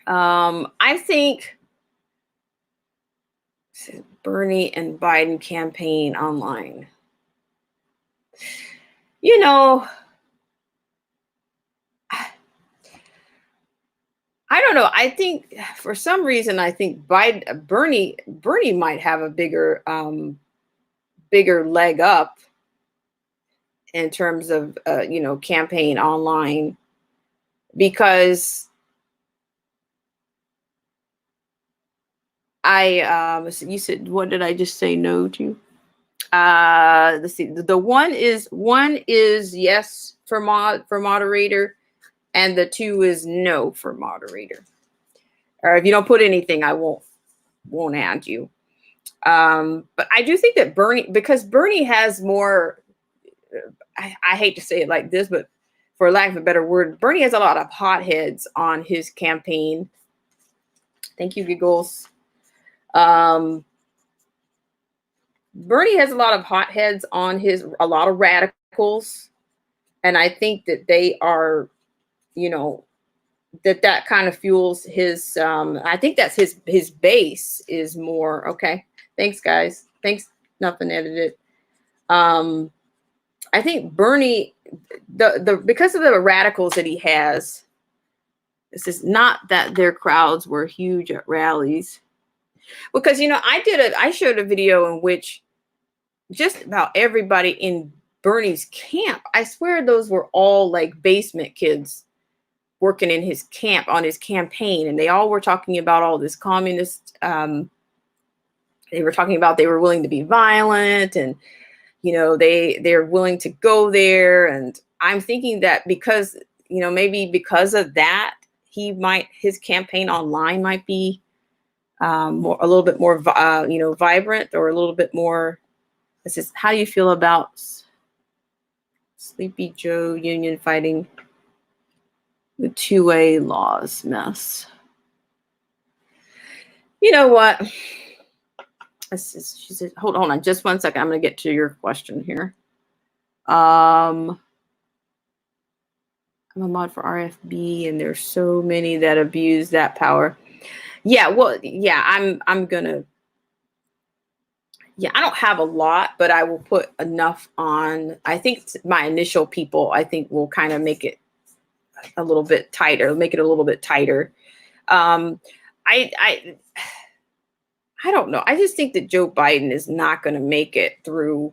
Speaker 1: I think Bernie and Biden campaign online. You know, I don't know. I think for some reason, I think Bernie might have a bigger leg up in terms of campaign online, because you said, what did I just say no to? Let's see. The one is yes for moderator, and the 2 is no for moderator. Or if you don't put anything, I won't add you. But I do think that because Bernie has more, I hate to say it like this, but for lack of a better word, Bernie has a lot of hotheads on his campaign. Thank you, Giggles. Bernie has a lot of hotheads on a lot of radicals. And I think that they are, that kind of fuels his, I think that's his base is more, okay. Thanks, guys. Thanks. Nothing edited. I think Bernie, because of the radicals that he has, this is not that their crowds were huge at rallies. Because, I showed a video in which just about everybody in Bernie's camp, I swear those were all like basement kids working in his camp on his campaign. And they all were talking about all this communist, they were talking about they were willing to be violent, and, they're willing to go there. And I'm thinking that because, maybe because of that, his campaign online might be a little bit more, vibrant, or a little bit more. This is, how do you feel about Sleepy Joe union fighting the 2A laws mess? You know what? She said, hold on just 1 second. I'm going to get to your question here. I'm a mod for RFB, and there's so many that abuse that power. Yeah, well, yeah, I'm gonna. Yeah, I don't have a lot, but I will put enough on. I think my initial people, I think, will kind of make it a little bit tighter. I don't know. I just think that Joe Biden is not going to make it through.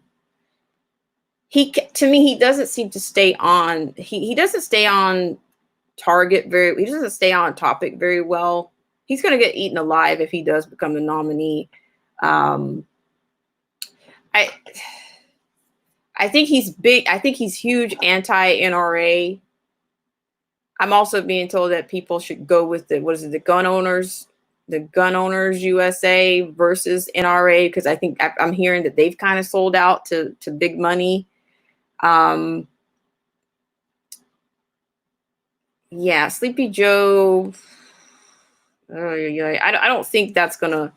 Speaker 1: To me, he doesn't seem to stay on. He doesn't stay on target he doesn't stay on topic very well. He's going to get eaten alive if he does become the nominee. I think he's big. I think he's huge anti-NRA. I'm also being told that people should go with the gun owners USA versus NRA, because I think I'm hearing that they've kind of sold out to big money. Yeah, Sleepy Joe. I don't think that's gonna.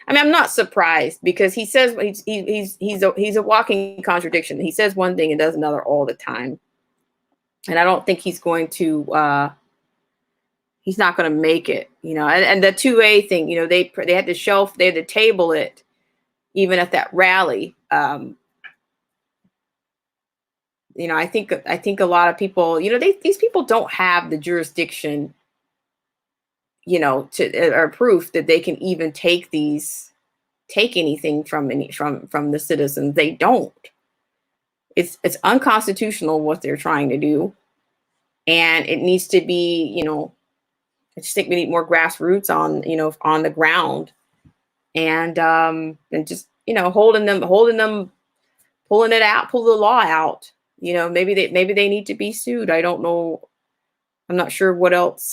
Speaker 1: I mean, I'm not surprised, because he says he's a walking contradiction. He says one thing and does another all the time. And I don't think he's going to. He's not going to make it, And the 2A thing, they had to they had to table it, even at that rally. I think a lot of people, these people don't have the jurisdiction, to or proof that they can even take anything from the citizens. They don't. It's unconstitutional what they're trying to do, and it needs to be, I just think we need more grassroots on the ground, and just holding them, pulling it out, pull the law out. Maybe they need to be sued. I don't know. I'm not sure what else,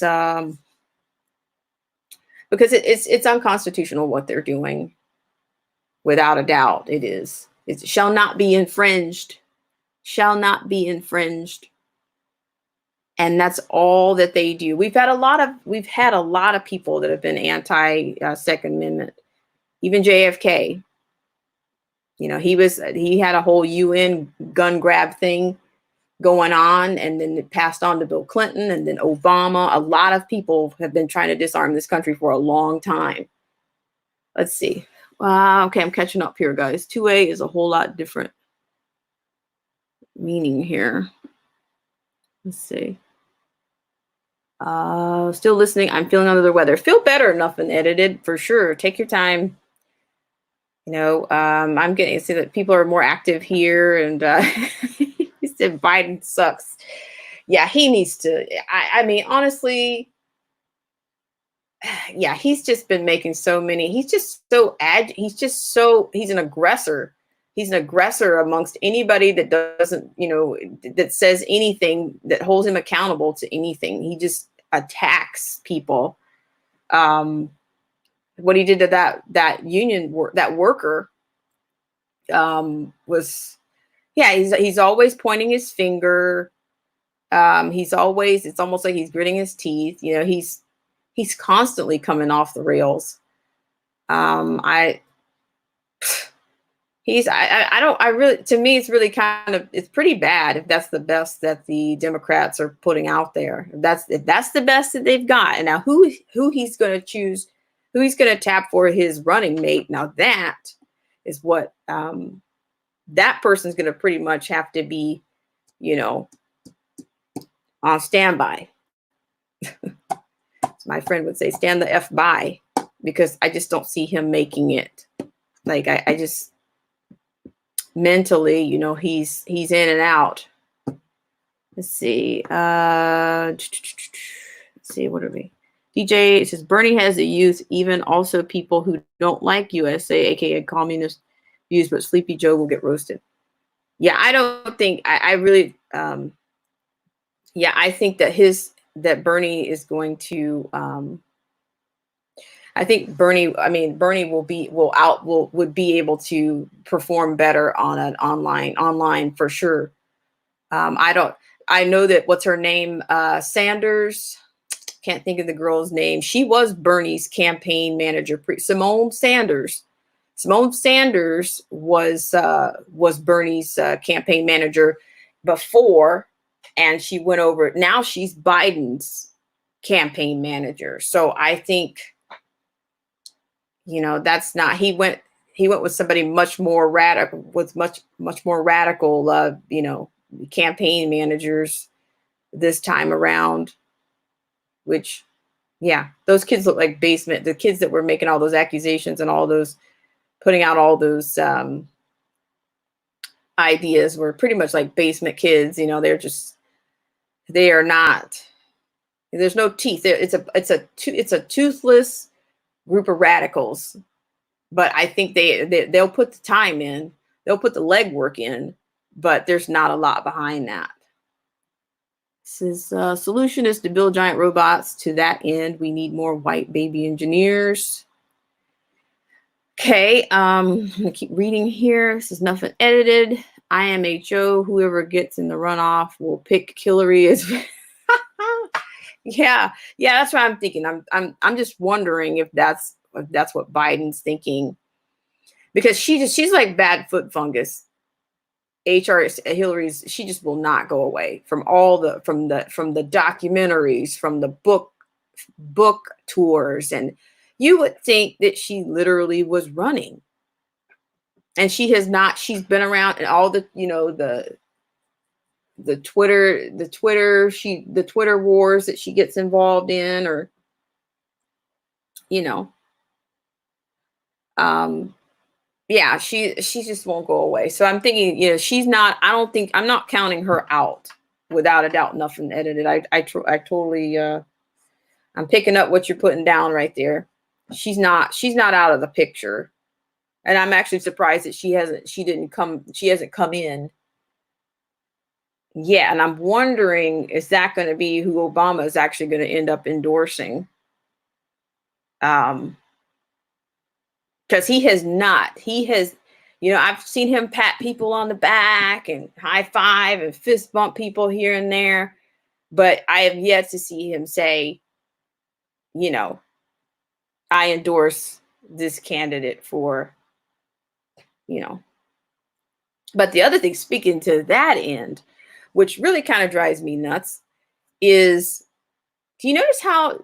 Speaker 1: because it's unconstitutional what they're doing. Without a doubt, it is. It shall not be infringed. Shall not be infringed. And that's all that they do. We've had a lot of people that have been anti Second Amendment. Even JFK. He had a whole UN gun grab thing going on, and then it passed on to Bill Clinton and then Obama. A lot of people have been trying to disarm this country for a long time. Let's see. Okay, I'm catching up here, guys. 2A is a whole lot different meaning here. Let's see. Still listening. I'm feeling under the weather. Feel better, nothing edited, for sure. Take your time. I'm getting to see that people are more active here, and he said Biden sucks. Yeah, he needs to. I mean, honestly, yeah, he's just been making so many. He's just so he's an aggressor. He's an aggressor amongst anybody that doesn't, that says anything, that holds him accountable to anything. He just attacks people. What he did to that worker was, yeah, he's always pointing his finger. It's almost like he's gritting his teeth. He's constantly coming off the rails. To me, it's really it's pretty bad if that's the best that the Democrats are putting out there. If that's the best that they've got. And now who he's going to choose, who he's going to tap for his running mate. Now that is what, that person's going to pretty much have to be, on standby. My friend would say, stand the F by, because I just don't see him making it. Like, I just mentally, he's in and out. Let's see. Let's see, what are we? DJ says, Bernie has the youth, even also people who don't like USA, aka communist views, but Sleepy Joe will get roasted. Yeah, I don't think, I really, I think that Bernie is going to, I think Bernie would be able to perform better on an online for sure. I know that, what's her name? Sanders, can't think of the girl's name. She was Bernie's campaign manager. Simone Sanders. Simone Sanders was Bernie's campaign manager before, and she went over. Now she's Biden's campaign manager. So I think, that's not. He went with somebody much more radical, with much more radical, campaign managers this time around. Which, yeah, those kids look like basement. The kids that were making all those accusations and all those, putting out all those ideas were pretty much like basement kids. They are not. There's no teeth. It's a toothless group of radicals. But I think they'll put the time in. They'll put the legwork in. But there's not a lot behind that. This is solution is to build giant robots. To that end, we need more white baby engineers. Okay, I'm gonna keep reading here. This is nothing edited. IMHO, whoever gets in the runoff will pick Hillary as yeah, that's what I'm thinking. I'm just wondering if that's what Biden's thinking, because she's like bad foot fungus. HR Hillary's, she just will not go away from all the from the documentaries, from the book tours, and you would think that she literally was running. And she has not. She's been around and all the, the Twitter wars that she gets involved in, or yeah, she just won't go away. So I'm thinking, she's not. I'm not counting her out without a doubt. Nothing edited. I totally. I'm picking up what you're putting down right there. She's not out of the picture, and I'm actually surprised that she hasn't come in. Yeah, and I'm wondering, is that going to be who Obama is actually going to end up endorsing? Because he has not. He has, I've seen him pat people on the back and high five and fist bump people here and there, but I have yet to see him say, I endorse this candidate for, But the other thing, speaking to that end, which really kind of drives me nuts, is, do you notice how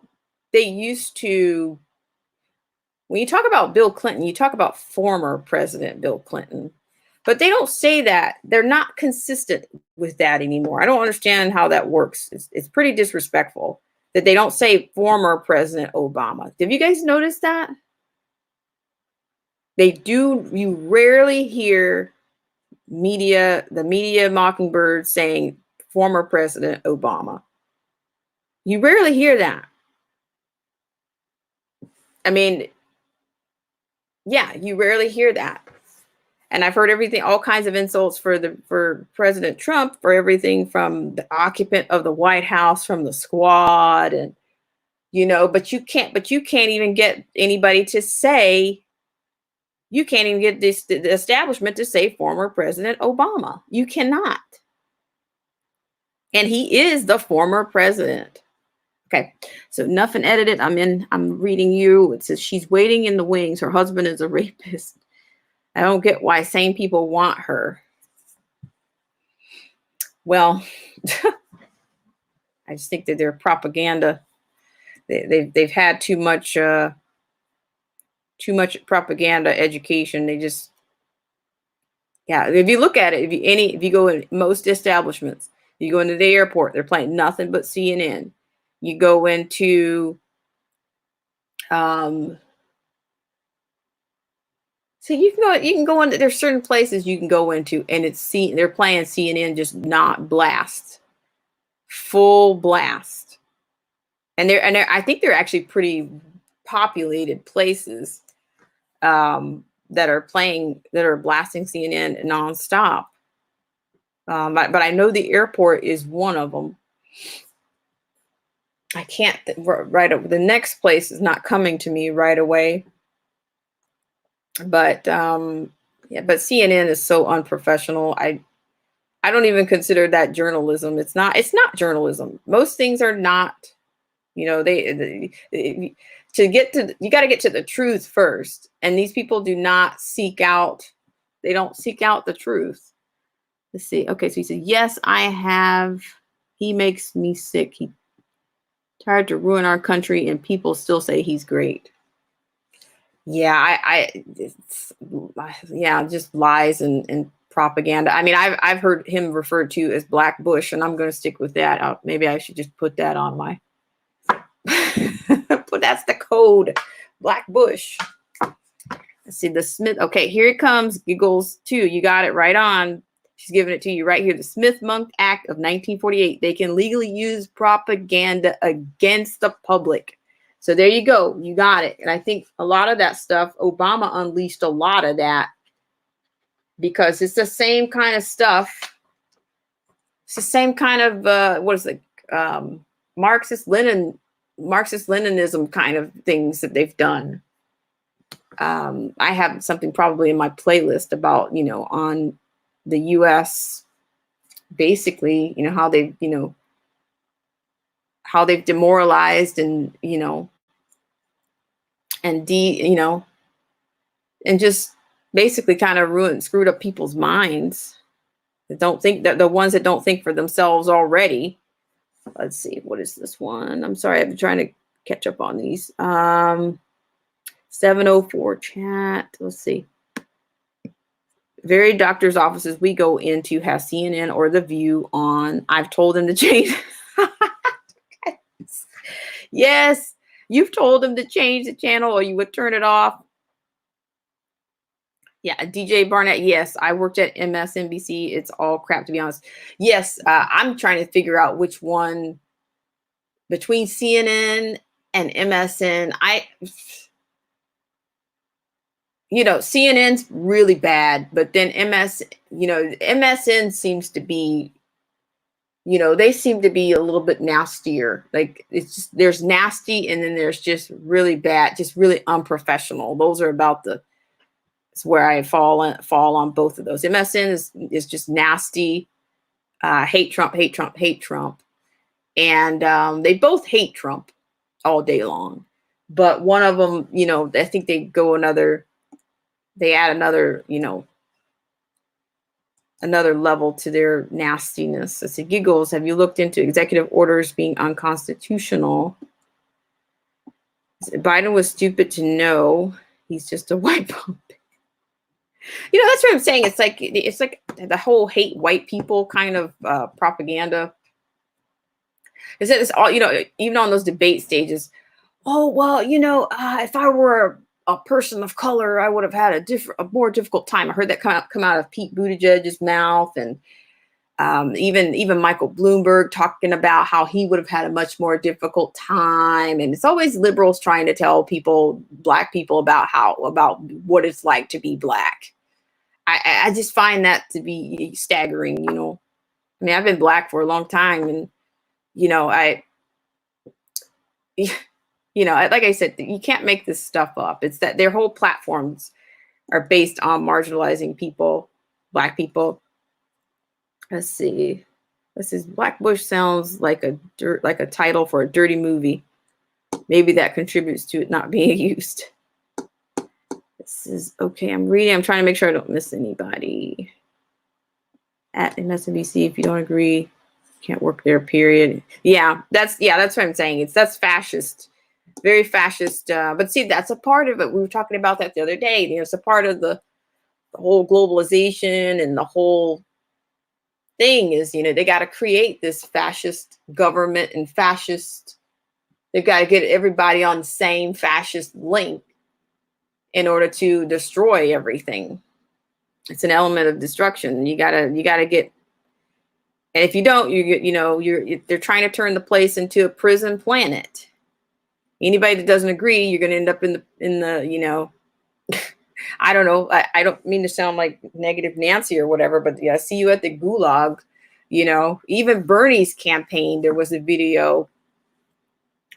Speaker 1: they used to, when you talk about Bill Clinton, you talk about former President Bill Clinton, but they don't say that. They're not consistent with that anymore. I don't understand how that works. It's pretty disrespectful that they don't say former President Obama. Have you guys noticed that? They do. You rarely hear the media mockingbird saying former President Obama. You rarely hear that. I mean, yeah, you rarely hear that. And I've heard everything, all kinds of insults for President Trump, for everything from the occupant of the White House, from the squad, and but you can't even get anybody to say, you can't even get the establishment to say former President Obama. You cannot. And he is the former president. Okay, so nothing edited. I'm reading you. It says she's waiting in the wings. Her husband is a rapist. I don't get why sane people want her. Well, I just think that they're propaganda. They've had too much propaganda education. They just, yeah. If you look at it, if you go in most establishments, you go into the airport, they're playing nothing but CNN. You go into so you can go into, there's certain places you can go into and they're playing CNN, just not blast, full blast. And I think they're actually pretty populated places that are blasting CNN nonstop. But I know the airport is one of them. I can't right. The next place is not coming to me right away. But yeah, but CNN is so unprofessional. I don't even consider that journalism. It's not journalism. Most things are not, you got to get to the truth first. And these people do not seek out, they don't seek out the truth. Let's see. Okay, so he said, yes, I have. He makes me sick. He tried to ruin our country and people still say he's great. Yeah, just lies and propaganda. I mean, I've heard him referred to as Black Bush, and I'm going to stick with that. Maybe I should just put that on my, but that's the code, Black Bush. Let's see, the Smith. Okay, here it comes. Giggles 2. You got it right on. She's giving it to you right here. The Smith-Monk Act of 1948. They can legally use propaganda against the public. So there you go. You got it. And I think a lot of that stuff, Obama unleashed a lot of that because it's the same kind of stuff. It's the same kind of, Marxist-Leninism kind of things that they've done. I have something probably in my playlist about, on the U.S., basically, how they've demoralized and, and and just basically kind of screwed up people's minds. that don't think, that the ones that don't think for themselves already. Let's see, what is this one? I'm sorry, I've been trying to catch up on these. 704 chat. Let's see. Very doctor's offices we go into have CNN or The View on. I've told them to change. Yes, you've told them to change the channel or you would turn it off. Yeah, DJ Barnett. Yes, I worked at MSNBC. It's all crap, to be honest. Yes, I'm trying to figure out which one between CNN and MSN. CNN's really bad, but then MSN seems to be, they seem to be a little bit nastier. Like it's just, there's nasty and then there's just really bad, just really unprofessional. Those are about it's where I fall on both of those. MSN is just nasty, hate Trump, hate Trump, hate Trump. And they both hate Trump all day long. But one of them, I think they add another, another level to their nastiness. I said, Giggles, have you looked into executive orders being unconstitutional? Biden was stupid to know. He's just a white puppet. That's what I'm saying. It's like the whole hate white people kind of propaganda. Is that it's all, even on those debate stages. Oh, well, if I were a person of color, I would have had a more difficult time. I heard that come out of Pete Buttigieg's mouth, and even Michael Bloomberg talking about how he would have had a much more difficult time. And it's always liberals trying to tell black people about what it's like to be black. I just find that to be staggering. I mean, I've been black for a long time, and like I said, you can't make this stuff up. It's that their whole platforms are based on marginalizing people, black people. Let's see. This is Black Bush sounds like a title for a dirty movie. Maybe that contributes to it not being used. This is okay. I'm reading. I'm trying to make sure I don't miss anybody. At MSNBC, if you don't agree, can't work there. Period. Yeah, that's what I'm saying. That's fascist. Very fascist, but see, that's a part of it. We were talking about that the other day. It's a part of the whole globalization and the whole thing is, they got to create this fascist government and they've got to get everybody on the same fascist link in order to destroy everything. It's an element of destruction. You gotta get, and if you don't, they're trying to turn the place into a prison planet. Anybody that doesn't agree, you're going to end up in the I don't know. I don't mean to sound like negative Nancy or whatever, but yeah, I see you at the gulag. Even Bernie's campaign, there was a video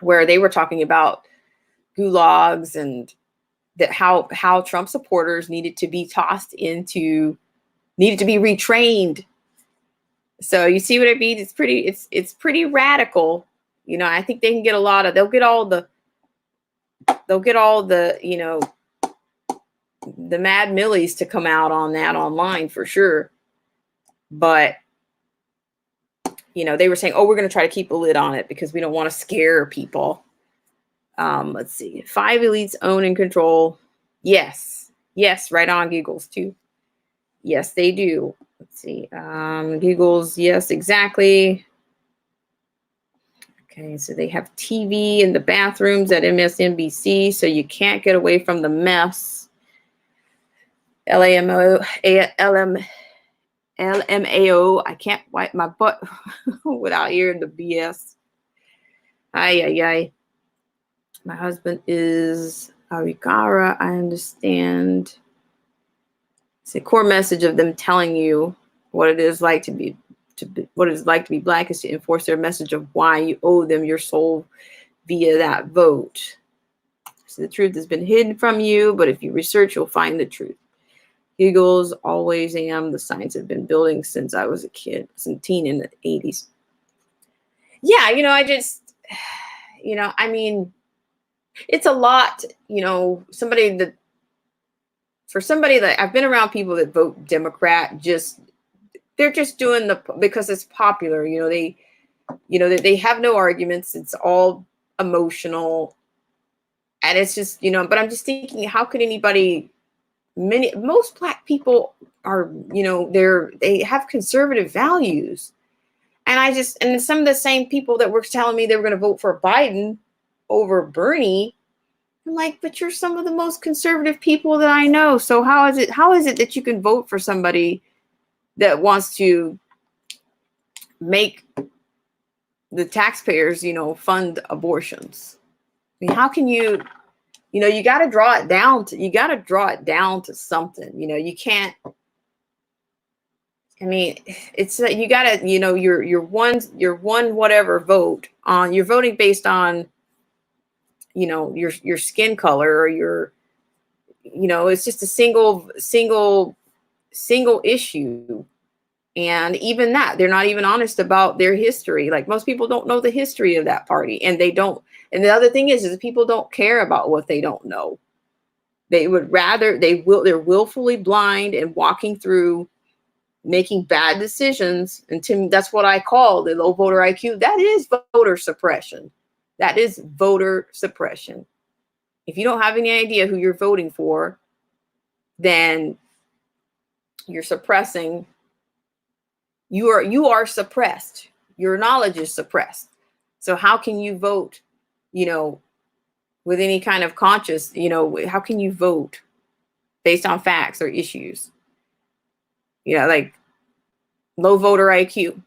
Speaker 1: where they were talking about gulags and that how Trump supporters needed to be retrained. So you see what I mean? It's pretty radical. I think they can get they'll get all the the Mad Millies to come out on that online for sure. But, they were saying, oh, we're going to try to keep a lid on it because we don't want to scare people. Let's see. 5 elites own and control. Yes. Yes. Right on, Giggles too. Yes, they do. Let's see. Giggles. Yes, exactly. Okay, so they have TV in the bathrooms at MSNBC, so you can't get away from the mess. LMAO, I can't wipe my butt without hearing the BS. Ay. My husband is Arikara, I understand. It's a core message of them telling you what it is like to be black is to enforce their message of why you owe them your soul via that vote. So the truth has been hidden from you, but if you research, you'll find the truth. Giggles, always am. The signs have been building since I was a kid, since teen in the 80s. Yeah, I just, I mean, it's a lot, for somebody that I've been around people that vote Democrat, just they're just doing because it's popular. They have no arguments. It's all emotional. And it's just, but I'm just thinking, how could anybody, most Black people are, they have conservative values. And some of the same people that were telling me they were going to vote for Biden over Bernie, I'm like, but you're some of the most conservative people that I know. So how is it that you can vote for somebody that wants to make the taxpayers, fund abortions? I mean, how can you, you got to draw it down to something. You can't. I mean, it's you got to, your one whatever vote on, you're voting based on, your skin color, or it's just a single issue. And even that, they're not even honest about their history. Like, most people don't know the history of that party, and they don't. And the other thing is people don't care about what they don't know. They would rather, they're willfully blind and walking through, making bad decisions. And to me, that's what I call the low voter IQ. That is voter suppression. That is voter suppression. If you don't have any idea who you're voting for, then you're suppressing. You are suppressed. Your knowledge is suppressed. So how can you vote, with any kind of conscious, how can you vote based on facts or issues? Like low voter IQ.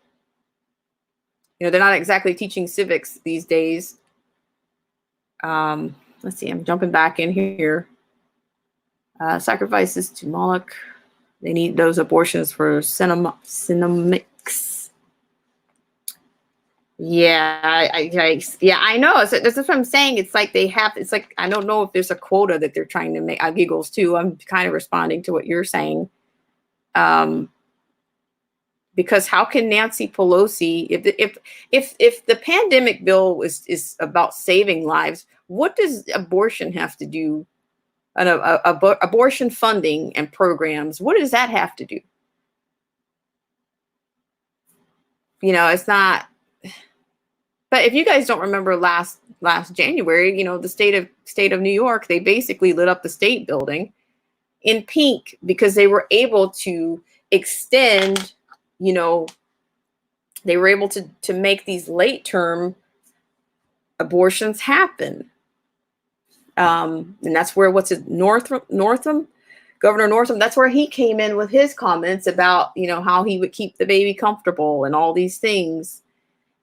Speaker 1: They're not exactly teaching civics these days. Let's see, I'm jumping back in here. Sacrifices to Moloch. They need those abortions for cinematics. Yeah, I know. So that's what I'm saying. It's like it's like, I don't know if there's a quota that they're trying to make. Giggles too. I'm kind of responding to what you're saying. Because how can Nancy Pelosi, if the pandemic bill is about saving lives, what does abortion have to do? Abortion funding and programs, what does that have to do? It's not. But if you guys don't remember last January, the state of New York, they basically lit up the state building in pink because they were able to extend, they were able to make these late term abortions happen. And that's where Northam, Governor Northam, that's where he came in with his comments about, how he would keep the baby comfortable and all these things.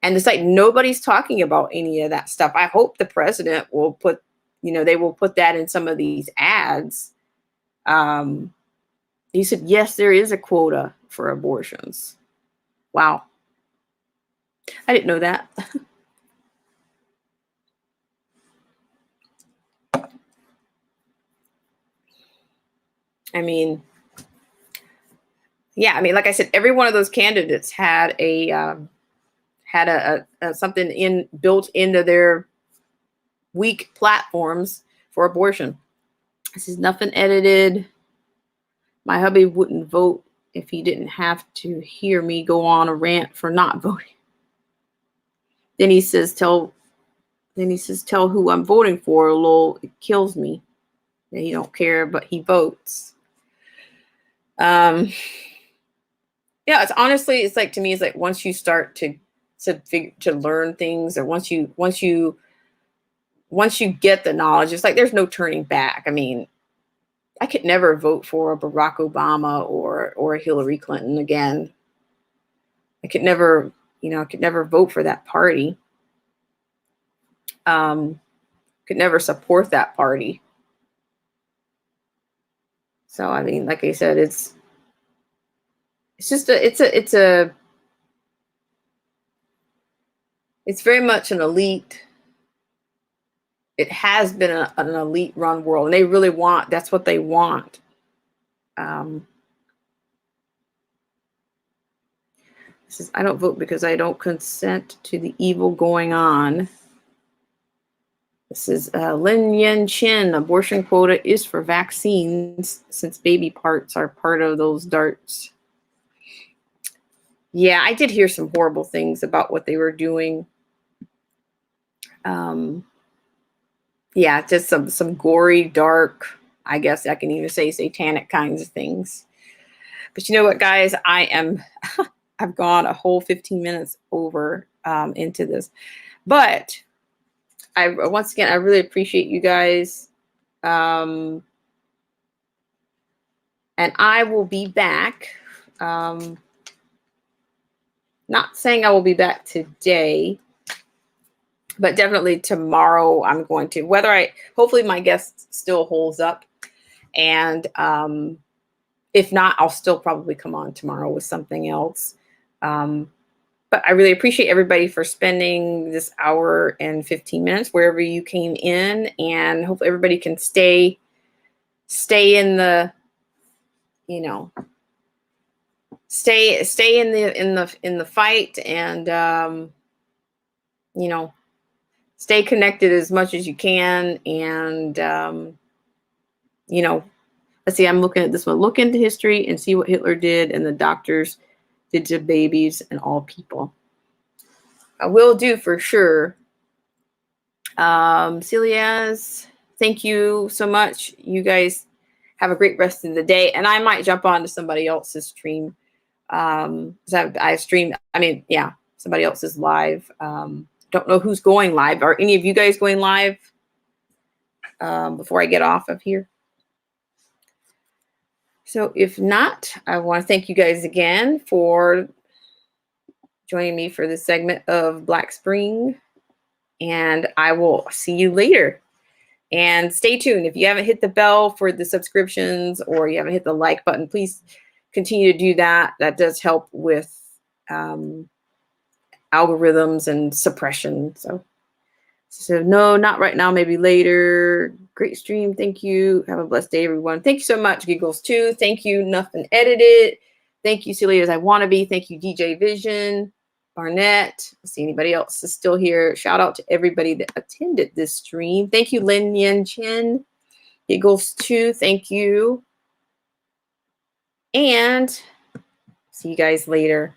Speaker 1: And it's like, nobody's talking about any of that stuff. I hope the president will put, they will put that in some of these ads. He said, yes, there is a quota for abortions. Wow. I didn't know that. I mean, yeah, like I said, every one of those candidates had a something built into their weak platforms for abortion. This is nothing edited. My hubby wouldn't vote if he didn't have to hear me go on a rant for not voting. Then he says, tell who I'm voting for. Lol, it kills me that he don't care, but he votes. Yeah, it's honestly, it's like, to me, it's like, once you start to learn things, or once you get the knowledge, it's like there's no turning back. I mean, I could never vote for a Barack Obama or a Hillary Clinton again. I could never vote for that party. Could never support that party. So, I mean, like I said, it's very much an elite. It has been an elite run world, and they really that's what they want. This is, I don't vote because I don't consent to the evil going on. This is Lin Yen Chin. Abortion quota is for vaccines since baby parts are part of those darts. Yeah, I did hear some horrible things about what they were doing. Yeah, just some gory, dark, I guess I can even say satanic kinds of things. But you know what, guys? I've gone a whole 15 minutes over into this. But once again, I really appreciate you guys. And I will be back. Not saying I will be back today, but definitely tomorrow I'm going to. Hopefully my guest still holds up. And if not, I'll still probably come on tomorrow with something else. But I really appreciate everybody for spending this hour and 15 minutes wherever you came in, and hopefully everybody can stay in the, stay in the fight, and stay connected as much as you can. And let's see, I'm looking at this one. Look into history and see what Hitler did and the doctors did to babies and all people. I will do for sure. Celia's, thank you so much. You guys have a great rest of the day. And I might jump on to somebody else's stream. I stream, somebody else's live. Don't know who's going live. Are any of you guys going live before I get off of here? So if not, I want to thank you guys again for joining me for this segment of Black Spring, and I will see you later. And stay tuned. If you haven't hit the bell for the subscriptions or you haven't hit the like button, please continue to do that. That does help with algorithms and suppression. So no, not right now, maybe later. Great stream. Thank you. Have a blessed day, everyone. Thank you so much, Giggles 2. Thank you, Nothing Edited. Thank you, Celia as I Wanna Be. Thank you, DJ Vision, Barnett. Let's see, anybody else is still here. Shout out to everybody that attended this stream. Thank you, Lin Yen Chen. Giggles 2, thank you. And see you guys later.